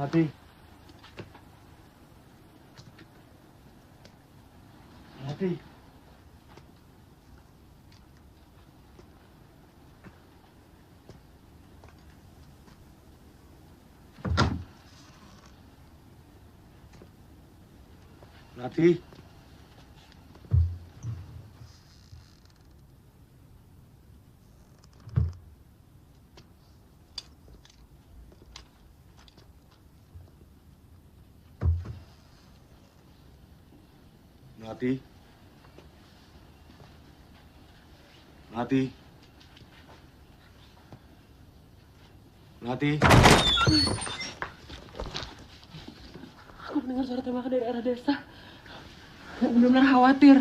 Mati. Mati. Mati. Mati. Mati. Mati. Aku mendengar suara tembakan dari arah desa. Aku benar-benar khawatir.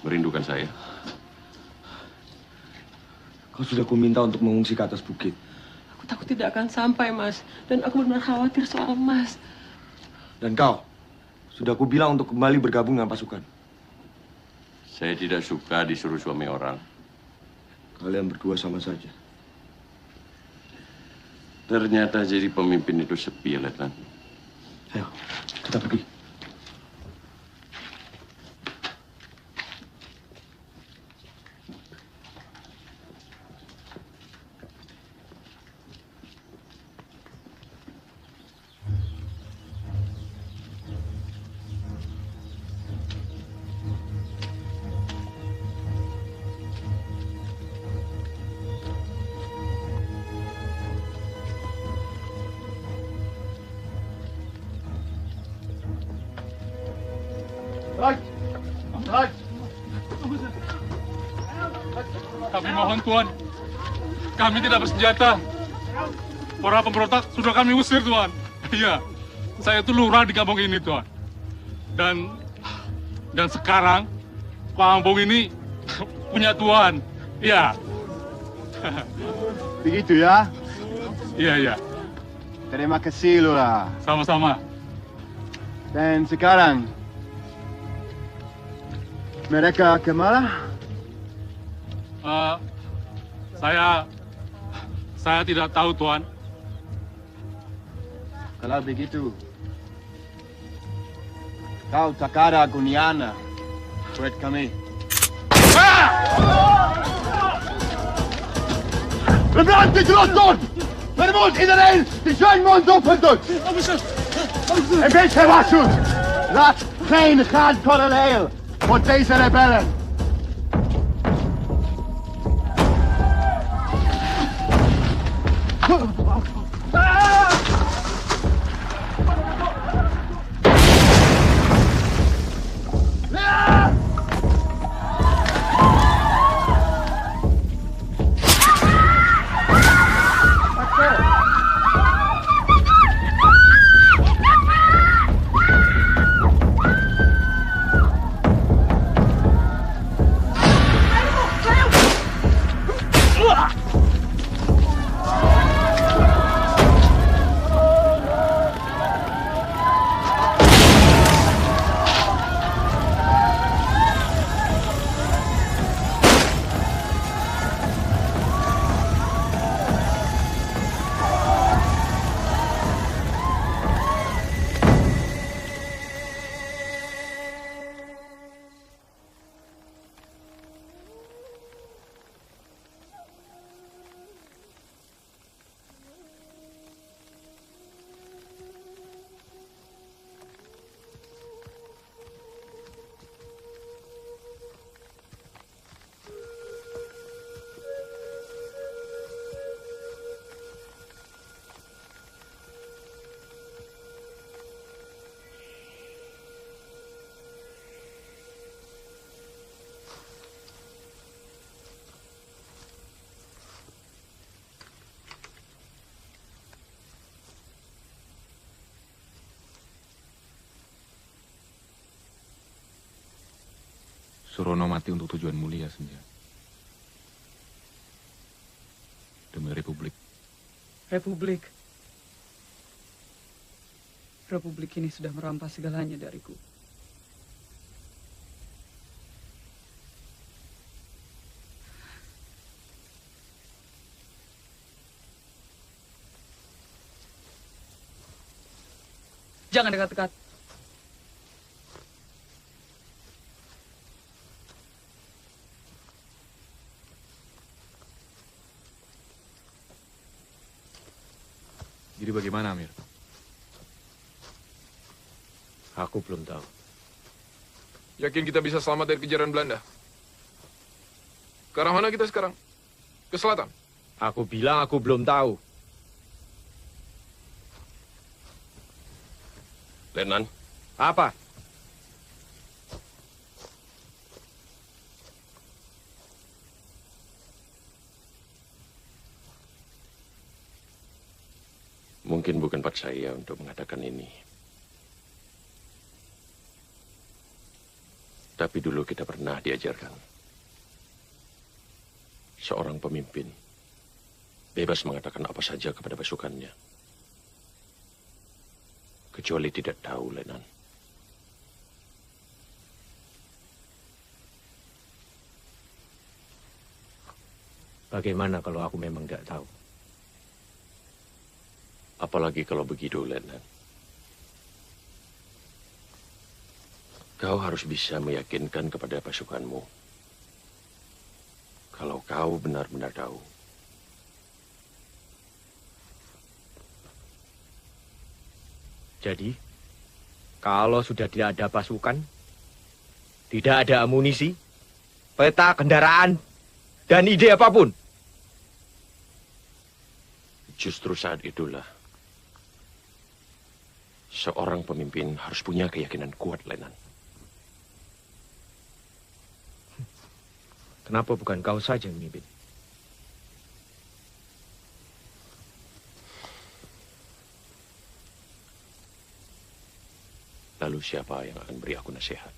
Merindukan saya? Kau sudah kuminta untuk mengungsi ke atas bukit. Aku takut tidak akan sampai, Mas. Dan aku benar-benar khawatir soal Mas. Dan kau, sudah kubilang untuk kembali bergabung dengan pasukan. Saya tidak suka disuruh suami orang. Kalian berdua sama saja. Ternyata jadi pemimpin itu sepi, Letnan. Ayo, kita pergi. Kami mohon, Tuan. Kami tidak bersenjata. Para pemberontak sudah kami usir, Tuan. Iya, saya itu lurah di kampung ini, Tuan. Dan sekarang kampung ini punya Tuan. Iya. Begitu ya? Iya. Terima kasih, Lurah. Sama-sama. Dan sekarang mereka kemana? Saya tidak tahu, Tuan. Kalau begitu, kau tak ada guniana buat kami. We branden dit rotton! Maar er moet iedereen de zijn mond open doen! En wees gewaarschuwd! Laat geen gaan kolonel voor deze rebellen! Surono mati untuk tujuan mulia, Senja. Demi Republik. Republik. Republik ini sudah merampas segalanya dariku. Jangan dekat-dekat. Jadi bagaimana, Amir? Aku belum tahu. Yakin kita bisa selamat dari kejaran Belanda? Ke arah mana kita sekarang? Ke selatan? Aku bilang aku belum tahu. Letnan. Apa? Mungkin bukan part saya untuk mengatakan ini. Tapi dulu kita pernah diajarkan. Seorang pemimpin bebas mengatakan apa saja kepada pasukannya. Kecuali tidak tahu, Lenan. Bagaimana kalau aku memang tidak tahu? Apalagi kalau begitu, Lenan. Kau harus bisa meyakinkan kepada pasukanmu kalau kau benar-benar tahu. Jadi, kalau sudah tidak ada pasukan, tidak ada amunisi, peta kendaraan, dan ide apapun. Justru saat itulah seorang pemimpin harus punya keyakinan kuat, Lenan. Kenapa bukan kau saja yang memimpin? Lalu siapa yang akan beri aku nasihat?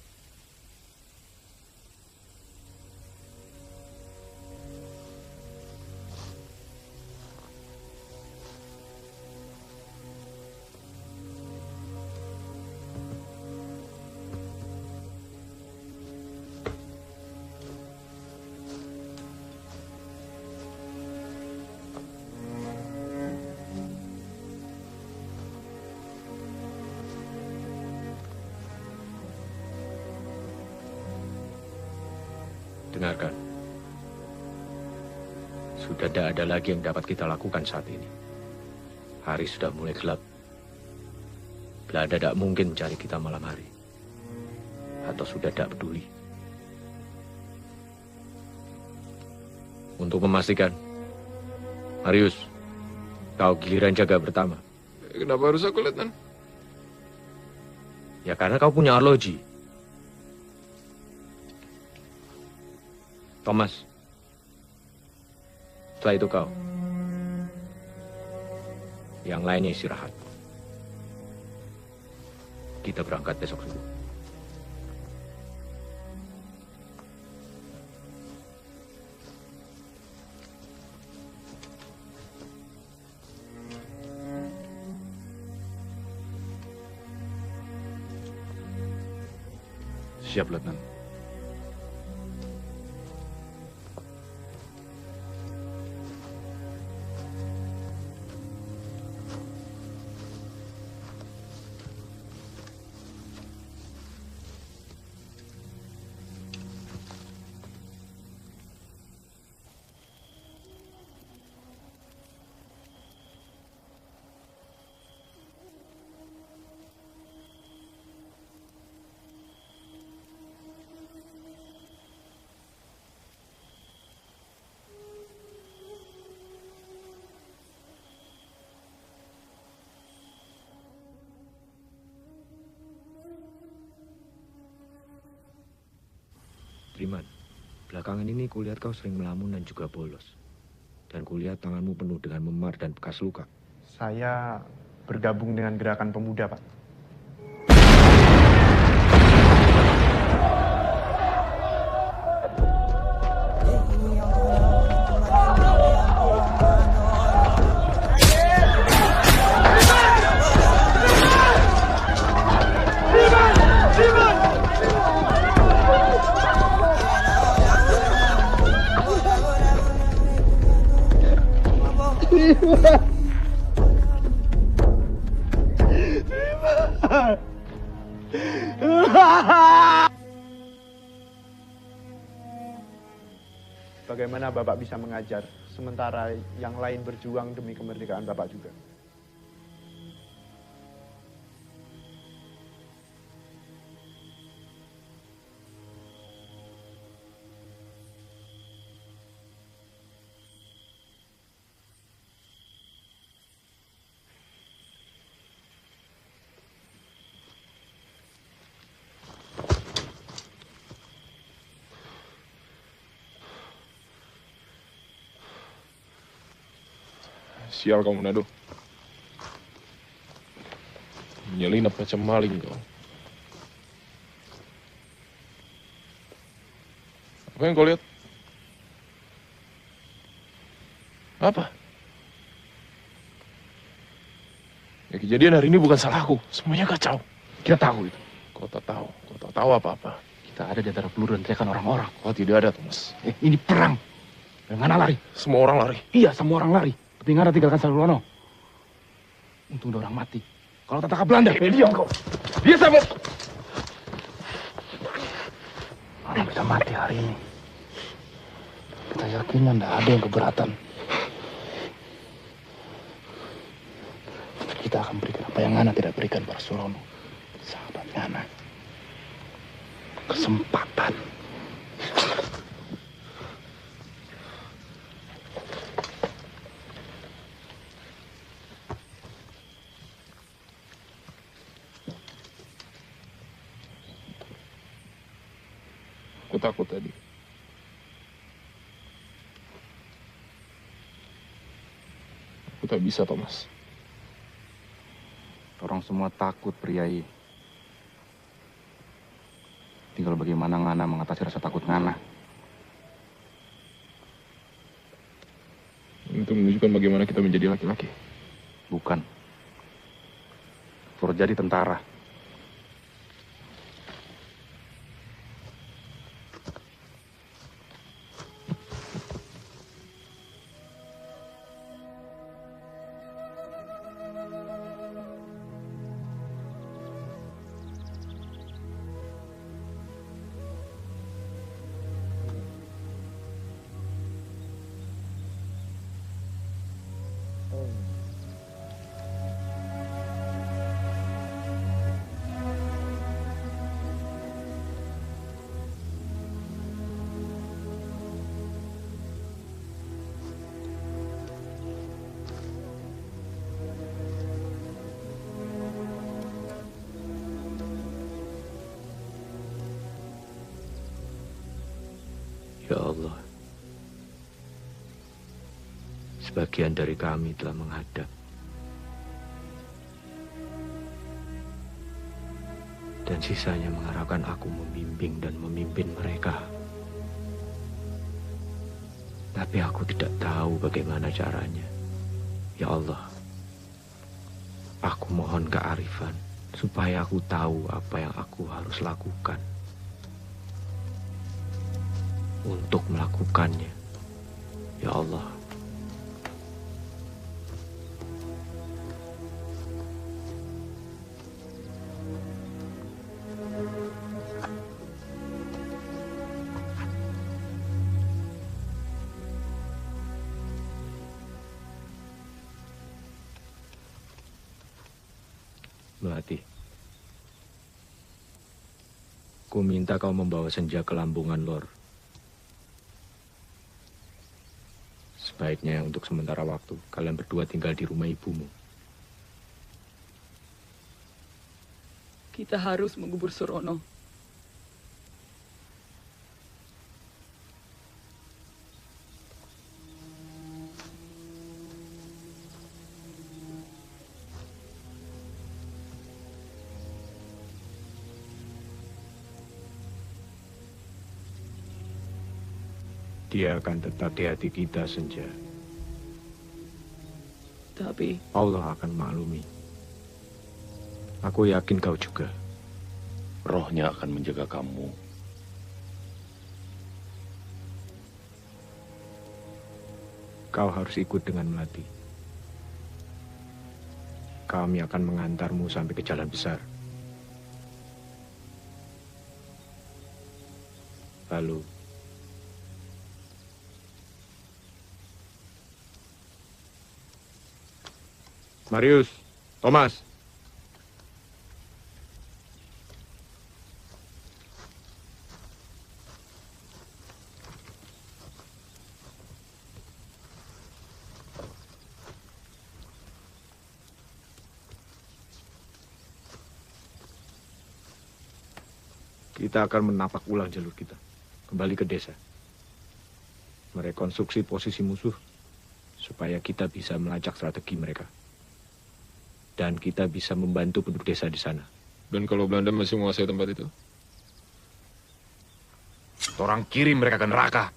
Dengarkan. Sudah tidak ada lagi yang dapat kita lakukan saat ini. Hari sudah mulai gelap. Belanda tidak mungkin mencari kita malam hari. Atau sudah tidak peduli. Untuk memastikan, Marius, kau giliran jaga pertama. Kenapa harus aku, Letnan? Ya karena kau punya arloji. Thomas, setelah itu kau. Yang lainnya istirahat. Kita berangkat besok subuh. Siap, Letnan. Triman, belakangan ini kulihat kau sering melamun dan juga bolos. Dan kulihat tanganmu penuh dengan memar dan bekas luka. Saya bergabung dengan gerakan pemuda, Pak. Bagaimana Bapak bisa mengajar, sementara yang lain berjuang demi kemerdekaan Bapak juga? Sial kamu, Nado. Menyelinap macam maling kau. Apa yang kau lihat? Apa? Ya, kejadian hari ini bukan salahku. Semuanya kacau. Kita tahu itu. Kau tak tahu. Kau tak tahu apa-apa. Kita ada di antara peluru dan teriakan orang-orang. Kau tidak ada, Thomas. Ini perang. Ngana lari. Semua orang lari. Iya, semua orang lari. Tapi Ngana tinggalkan Salulono. Untung ada orang mati. Kalau tak Belanda. Diam kau. Dia sampai. Orang bisa mati hari ini. Kita yakin tidak ada yang keberatan. Kita akan berikan apa yang Ngana tidak berikan pada Surono. Sahabat Ngana. Kesempatan. Aku takut tadi. Aku tak bisa, Thomas. Orang semua takut, Priai. Tinggal bagaimana Ngana mengatasi rasa takut Ngana. Untuk menunjukkan bagaimana kita menjadi laki-laki. Bukan. Suruh jadi tentara. Ya Allah, sebagian dari kami telah menghadap. Dan sisanya mengharapkan aku membimbing dan memimpin mereka. Tapi aku tidak tahu bagaimana caranya. Ya Allah, aku mohon kearifan supaya aku tahu apa yang aku harus lakukan. Untuk melakukannya, ya Allah. Melati, ku minta kau membawa Senja ke Lambungan Lor. Sebaiknya untuk sementara waktu, kalian berdua tinggal di rumah ibumu. Kita harus mengubur Surono. Dia akan tetap di hati kita, Senja. Tapi Allah akan maklumi. Aku yakin kau juga. Rohnya akan menjaga kamu. Kau harus ikut dengan Melati. Kami akan mengantarmu sampai ke jalan besar. Lalu, Marius, Thomas. kita akan menapak ulang jalur kita. Kembali ke desa. Merekonstruksi posisi musuh supaya kita bisa melacak strategi mereka. Dan kita bisa membantu penduduk desa di sana. Dan kalau Belanda masih menguasai tempat itu? Orang kirim mereka ke neraka.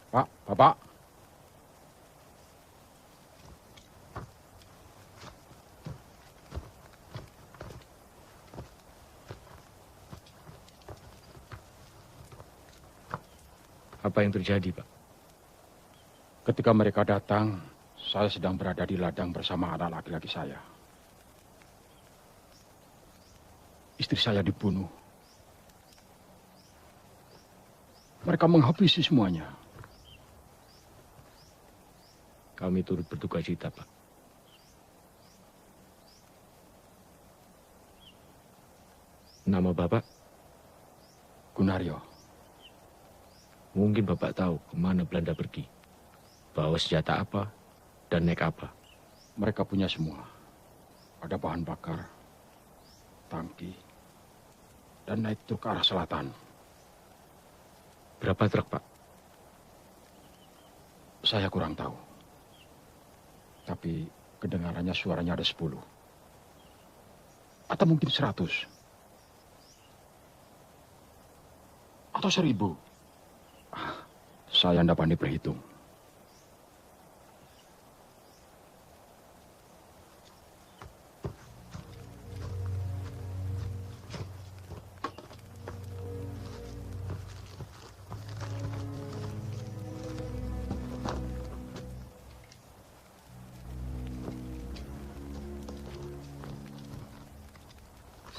Pak, Bapak. Apa yang terjadi, Pak? Ketika mereka datang, saya sedang berada di ladang bersama anak laki-laki saya. Istri saya dibunuh. Mereka menghabisi semuanya. Kami turut berduka cita, Pak. Nama Bapak? Gunario. Mungkin Bapak tahu kemana Belanda pergi. Bawa senjata apa dan naik apa. Mereka punya semua. Ada bahan bakar, tangki, dan naik truk ke arah selatan. Berapa truk, Pak? Saya kurang tahu. Tapi kedengarannya suaranya ada 10. Atau mungkin 100. Atau 1000. Saya tidak pandai berhitung.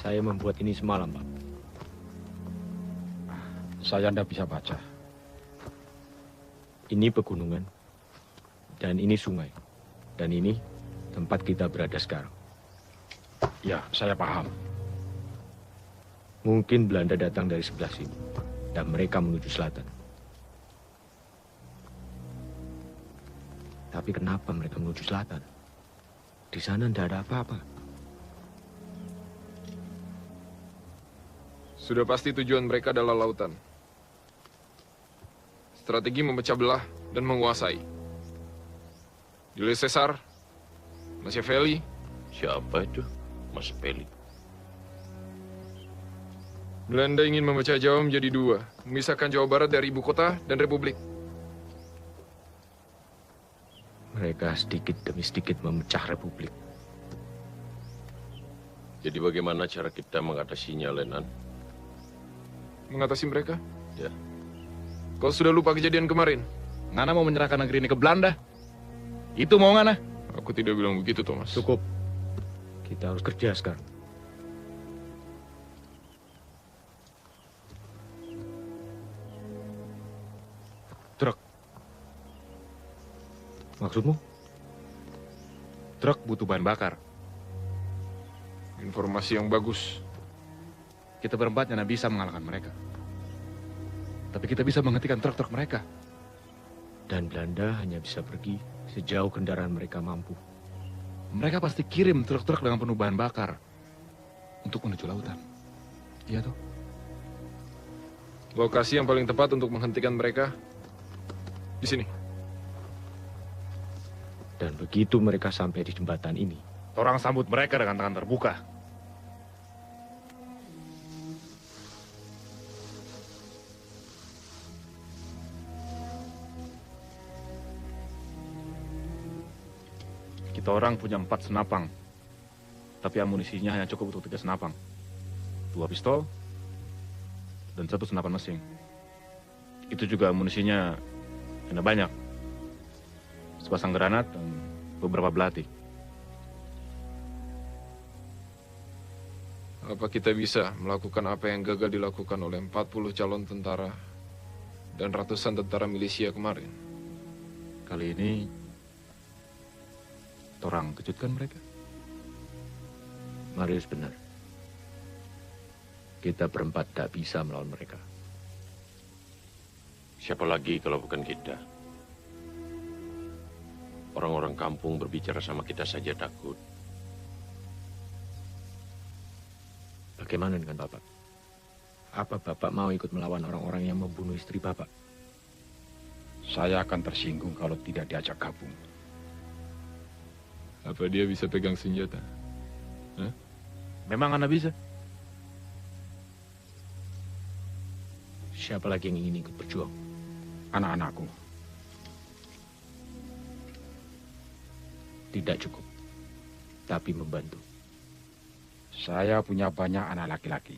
Saya membuat ini semalam, Pak. Saya tidak bisa baca. Ini pegunungan, dan ini sungai, dan ini tempat kita berada sekarang. Ya, saya paham. Mungkin Belanda datang dari sebelah sini, dan mereka menuju selatan. Tapi kenapa mereka menuju selatan? Di sana tidak ada apa-apa. Sudah pasti tujuan mereka adalah lautan. Strategi memecah belah dan menguasai. Julius Caesar, Machiavelli. Siapa itu Machiavelli? Belanda ingin memecah Jawa menjadi 2, memisahkan Jawa Barat dari ibu kota dan republik. Mereka sedikit demi sedikit memecah republik. Jadi bagaimana cara kita mengatasinya, Lenan? Mengatasi mereka? Ya. Kau sudah lupa kejadian kemarin? Ngana mau menyerahkan negeri ini ke Belanda. Itu mau Ngana? Aku tidak bilang begitu, Thomas. Cukup. Kita harus kerja sekarang. Truk. Maksudmu? Truk butuh bahan bakar. Informasi yang bagus. Kita berempat hanya bisa mengalahkan mereka. Tapi kita bisa menghentikan truk-truk mereka. Dan Belanda hanya bisa pergi sejauh kendaraan mereka mampu. Mereka pasti kirim truk-truk dengan penuh bahan bakar untuk menuju lautan. Iya toh? Lokasi yang paling tepat untuk menghentikan mereka di sini. Dan begitu mereka sampai di jembatan ini, orang sambut mereka dengan tangan terbuka. Kita orang punya 4 senapang, tapi amunisinya hanya cukup untuk 3 senapang. 2 pistol, dan 1 senapan mesin. Itu juga amunisinya hanya banyak. Sepasang granat dan beberapa belati. Apa kita bisa melakukan apa yang gagal dilakukan oleh 40 calon tentara dan ratusan tentara milisia kemarin? Kali ini orang kejutkan mereka. Marius benar. Kita berempat tak bisa melawan mereka. Siapa lagi kalau bukan kita? Orang-orang kampung berbicara sama kita saja takut. Bagaimana dengan Bapak? Apa Bapak mau ikut melawan orang-orang yang membunuh istri Bapak? Saya akan tersinggung kalau tidak diajak gabung. Apa dia bisa pegang senjata? Hah? Memang Anda bisa. Siapa lagi yang ingin ikut berjuang? Anak-anakku. Tidak cukup, tapi membantu. Saya punya banyak anak laki-laki.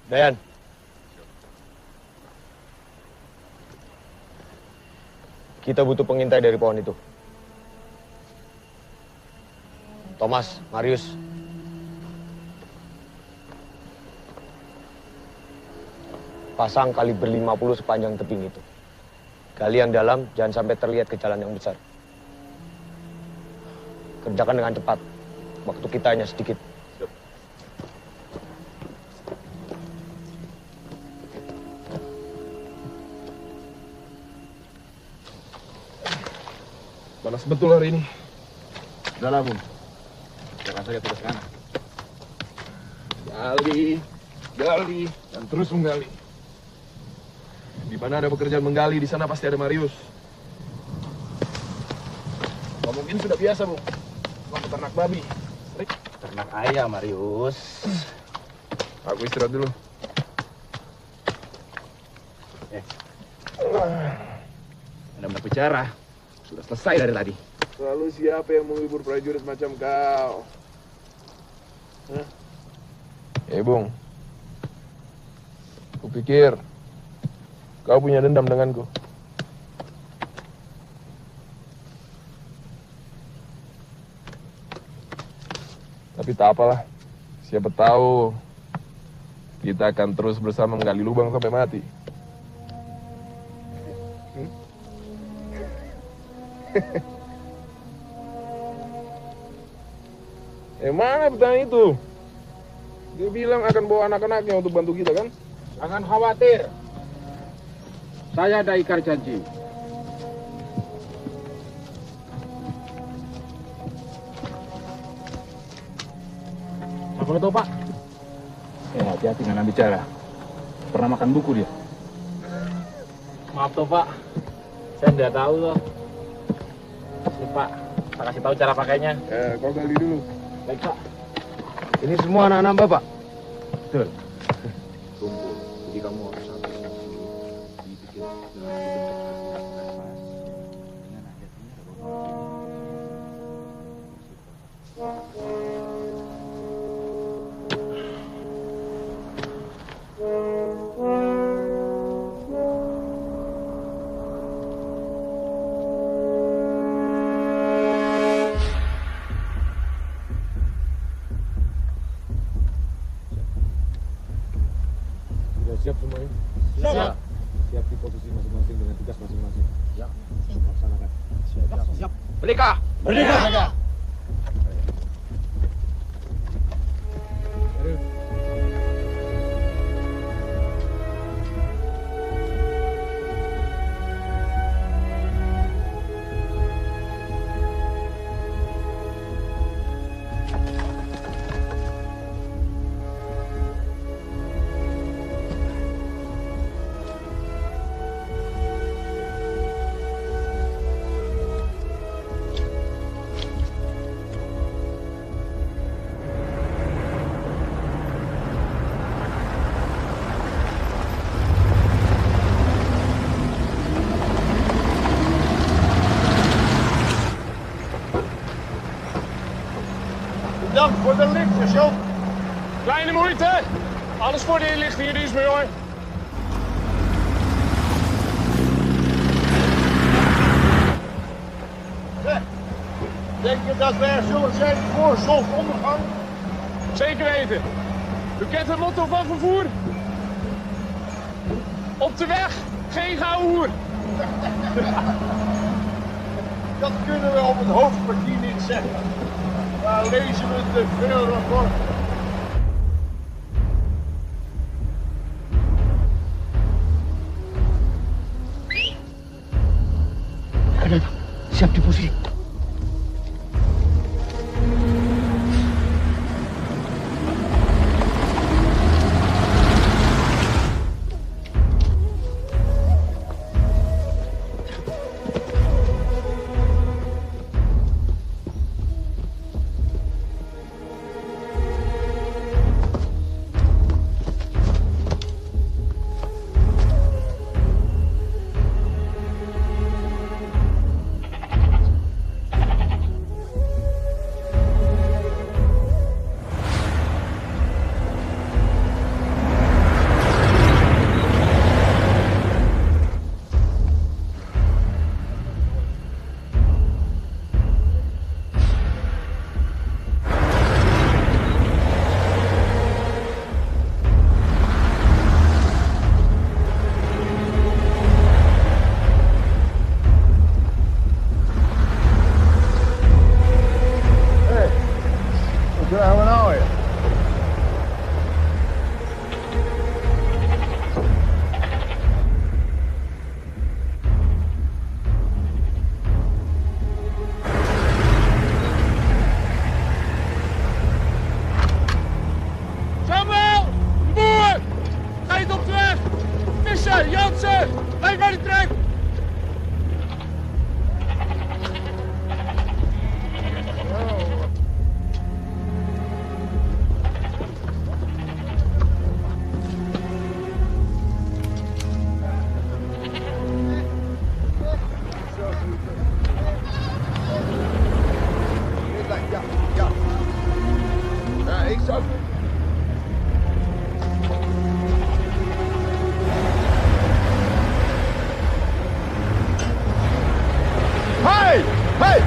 Dayan. Kita butuh pengintai dari pohon itu. Thomas, Marius. Pasang kaliber 50 sepanjang tebing itu. Gali yang dalam, jangan sampai terlihat ke jalan yang besar. Kerjakan dengan cepat. Waktu kita hanya sedikit. Panas betul hari ini. Udah lah, Bung. Jangan saja tugas kanan. Gali, dan terus menggali. Di mana ada pekerjaan menggali, di sana pasti ada Marius. Kau mungkin sudah biasa, Bung. Kau peternak babi. Ternak ayam, Marius. Aku istirahat dulu. Anda benar bicara. Sudah selesai dari tadi. Lalu siapa yang menghibur prajurit macam kau? Hah? Bung. Kupikir kau punya dendam denganku. Tapi tak apalah. Siapa tahu kita akan terus bersama menggali lubang sampai mati. Mana petani itu? Dia bilang akan bawa anak-anaknya untuk bantu kita, kan? Jangan khawatir. Saya ada ikar janji. Nggak boleh tahu, Pak. Hati-hati dengan bicara. Pernah makan buku dia? Maaf toh, Pak. Saya nggak tahu loh. Ini, Pak. Saya kasih tahu cara pakainya. Kau gali dulu. Baik, Pak. Ini semua anak-anak Bapak? Betul. Kumpul. Jadi kamu harus sampai dibikin Siap semuanya? Siap. Siap di posisi masing-masing dengan tugas masing-masing. Siap. Laksanakan. Siap. Merdeka! Merdeka! Bedankt voor de licht, sergeant. Kleine moeite. Alles voor de inlichtingendienst, major. Denk je dat we er zullen zijn voor zonsondergang? Zeker weten. U kent het motto van vervoer? Op de weg, geen gouden hoer. Dat kunnen we op het hoofdkwartier niet zeggen. Daar lezen we te veel rapport. Siap di posisi. Wat gaan we nou weer? Samuel! Boer! Ga je op de weg! Visser! Jansen! Blijf bij de trek! Ja, ik zou... Hey! Hey!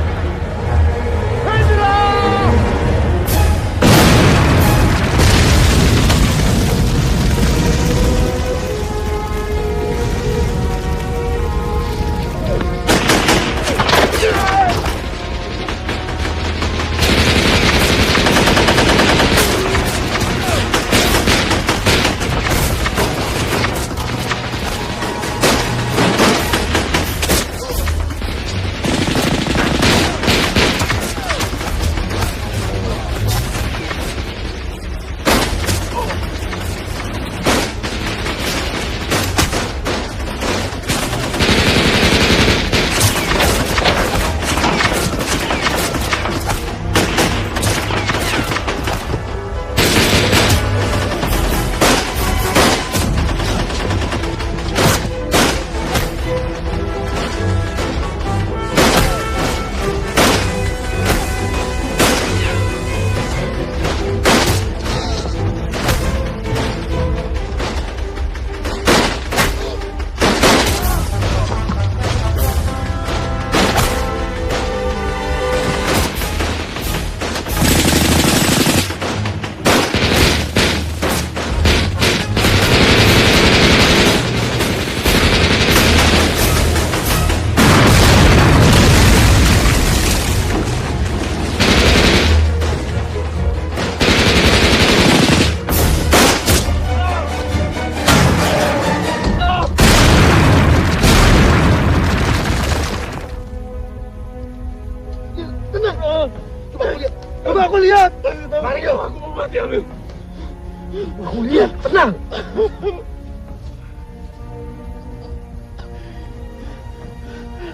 Aku lihat, tenang.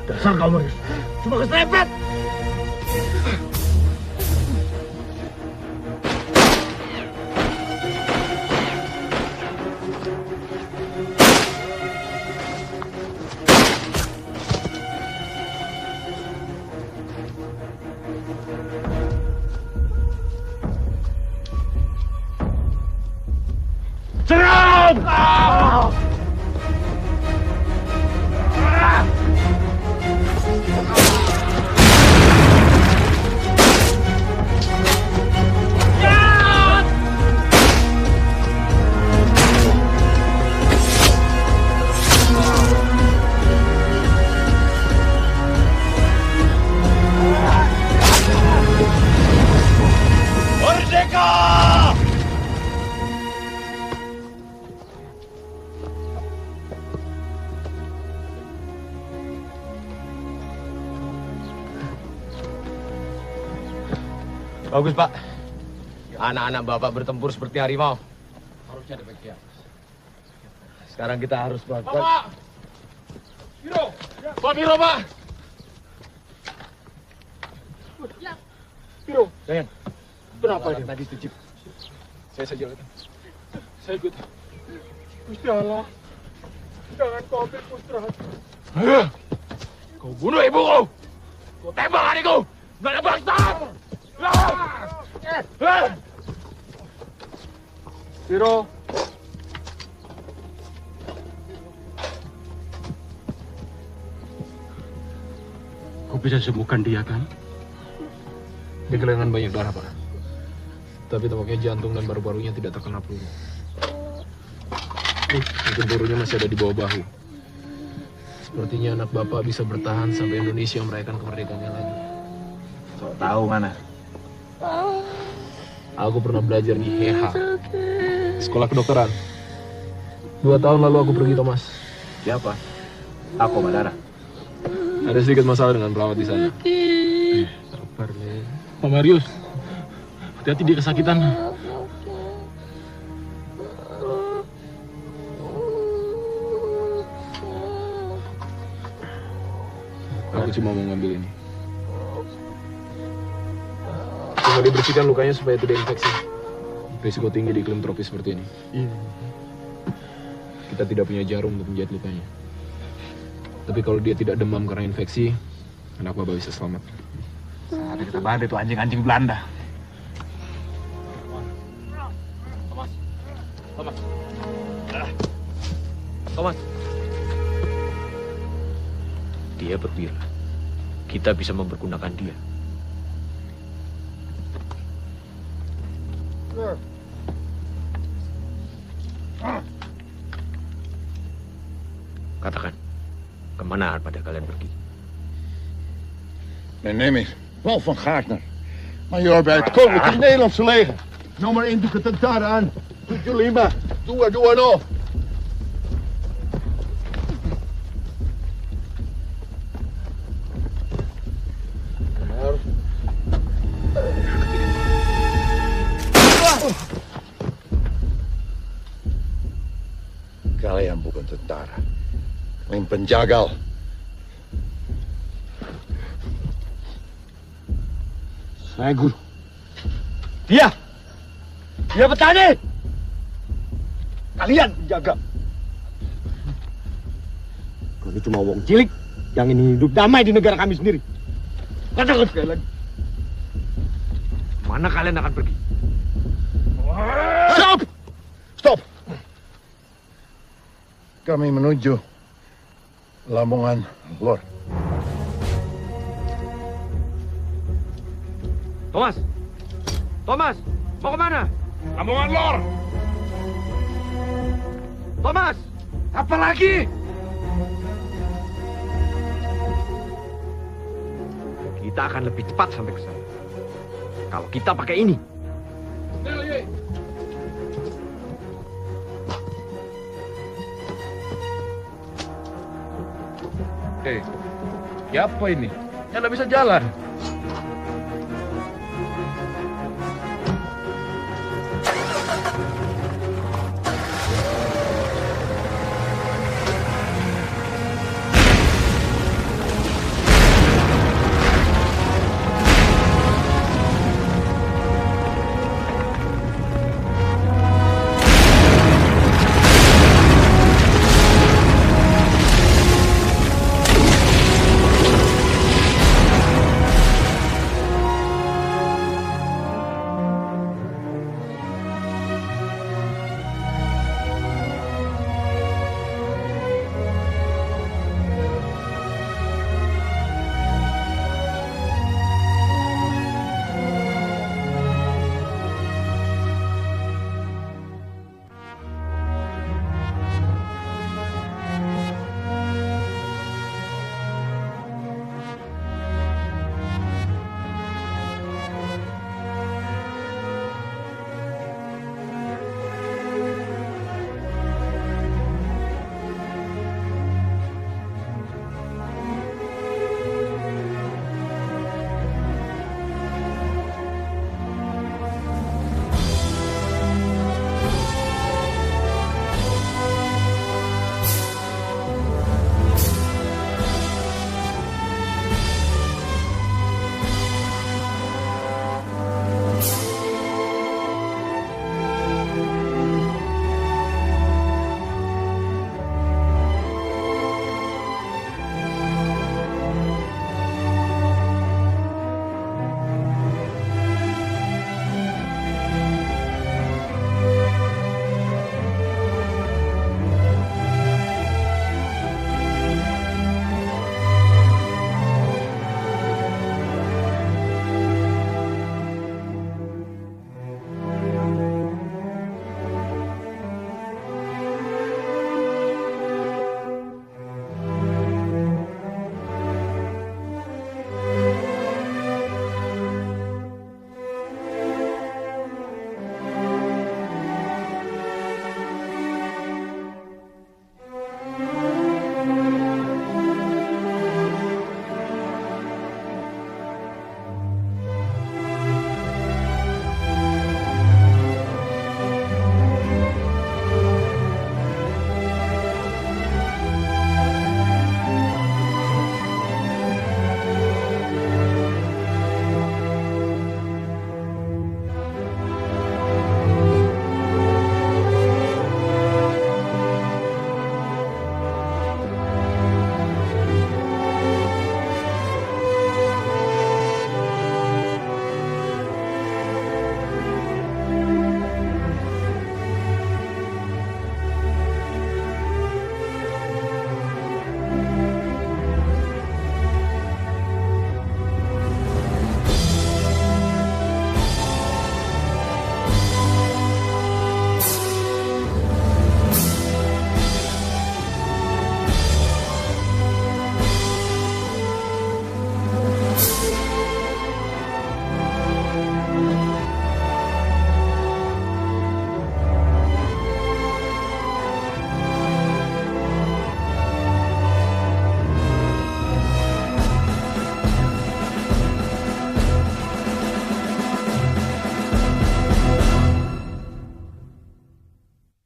Dasar kamu, cuma keserempet. Serang! Bagus, Pak. Anak-anak Bapak bertempur seperti harimau. Harusnya demikian. Sekarang kita harus melakukan... Bapak! Biro! Pak Biro, Pak! Biro, Jangan. kenapa dia? Tadi itu Cip. Saya saja lihat. Saya ikut. Gusti Allah, jangan kau ambil pustraku. Kau bunuh ibuku! Kau tembak adikku! Gak ada bangsa! Biro, Kau bisa sembuhkan dia kan? Dia kehilangan banyak darah, Pak. Tapi tampaknya jantung dan paru-parunya tidak terkena peluru. Mungkin pelurunya masih ada di bawah bahu. Sepertinya anak Bapak bisa bertahan sampai Indonesia merayakan kemerdekaannya lagi. Sok tahu mana? Aku pernah belajar di HH, sekolah kedokteran. 2 tahun lalu aku pergi, Thomas. Siapa? Aku, Madara. Ada sedikit masalah dengan perawat di sana. Sabar, Le. Pak Marius, hati-hati dia kesakitan. Aku cuma mau ngambil ini. Cuma dibersihkan lukanya supaya tidak infeksi. Risiko tinggi di iklim tropis seperti ini. Kita tidak punya jarum untuk menjahit lukanya. Tapi kalau dia tidak demam karena infeksi, anak Bapak bisa selamat. Saat kita badai itu anjing-anjing Belanda. Thomas. Dia perwira. Kita bisa mempergunakan dia. Katakan, kemana pada kalian pergi? Mijn naam is Paul van Gaartner, majoor bij het Koninklijk Nederlandse Leger. Nummer 1 doe ik het daar aan. 75, 220. Kalian bukan tentara, kalian penjagal. Saya guru. Dia petani. Kalian penjaga. Kami cuma wong cilik yang ingin hidup damai di negara kami sendiri. Katakan sekali lagi. Mana kalian akan pergi? Stop! Stop! Kami menuju Lamongan Lor. Thomas! Thomas! Mau kemana? Lamongan Lor! Thomas! Apa lagi? Kita akan lebih cepat sampai ke sana. Kalau kita pakai ini. Hei, siapa ini? Ya nggak bisa jalan.